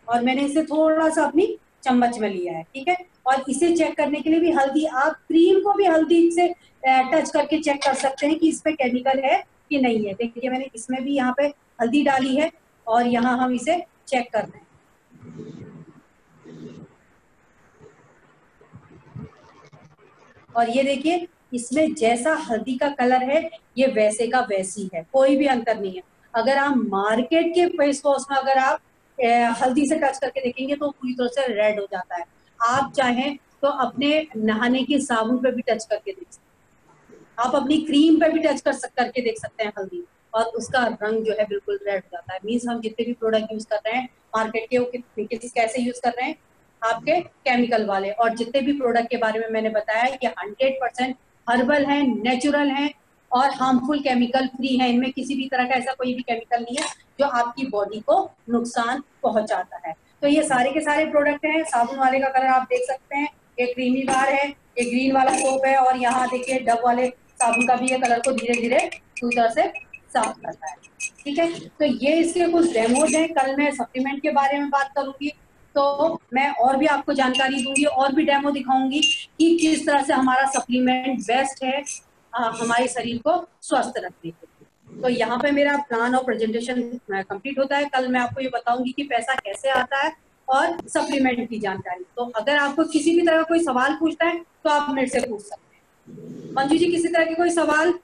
और मैंने इसे थोड़ा सा अपनी चम्मच में लिया है, ठीक है। और इसे चेक करने के लिए भी हल्दी, आप क्रीम को भी हल्दी से टच करके चेक कर सकते हैं कि इस पे केमिकल है कि नहीं है। देखिए मैंने इसमें भी यहाँ पे हल्दी डाली है और यहाँ हम इसे चेक कर रहे हैं। और ये देखिए इसमें जैसा हल्दी का कलर है ये वैसे का वैसी है, कोई भी अंतर नहीं है। अगर आप मार्केट के फेस वॉश में अगर आप हल्दी से टच करके देखेंगे तो पूरी तरह से रेड हो जाता है। आप चाहें तो अपने नहाने के साबुन पे भी टच करके देख सकते हैं, आप अपनी क्रीम पे भी टच करके देख सकते हैं हल्दी, और उसका रंग जो है बिल्कुल रेड हो जाता है। मीन्स हम जितने भी प्रोडक्ट यूज कर रहे हैं मार्केट के, वो कैसे यूज कर रहे हैं, आपके केमिकल वाले। और जितने भी प्रोडक्ट के बारे में मैंने बताया कि 100% हर्बल है, नेचुरल है और हार्मफुल केमिकल फ्री है। इनमें किसी भी तरह का ऐसा कोई भी केमिकल नहीं है जो आपकी बॉडी को नुकसान पहुंचाता है। तो ये सारे के सारे प्रोडक्ट हैं। साबुन वाले का कलर आप देख सकते हैं, एक क्रीमी बार है, एक ग्रीन वाला सोप है, और यहाँ देखिए डब वाले साबुन का भी ये कलर को धीरे धीरे पूरी तरह से साफ करता है, ठीक है। तो ये इसके कुछ डेमोज हैं। कल मैं सप्लीमेंट के बारे में बात करूंगी तो मैं और भी आपको जानकारी दूंगी और भी डेमो दिखाऊंगी कि किस तरह से हमारा सप्लीमेंट बेस्ट है हमारे शरीर को स्वस्थ रखने के लिए। तो यहाँ पे मेरा प्लान और प्रेजेंटेशन कंप्लीट होता है। कल मैं आपको ये बताऊंगी कि पैसा कैसे आता है और सप्लीमेंट की जानकारी। तो अगर आपको किसी भी तरह का कोई सवाल पूछना है तो आप मेरे से पूछ सकते हैं। मंजू जी, किसी तरह के कोई सवाल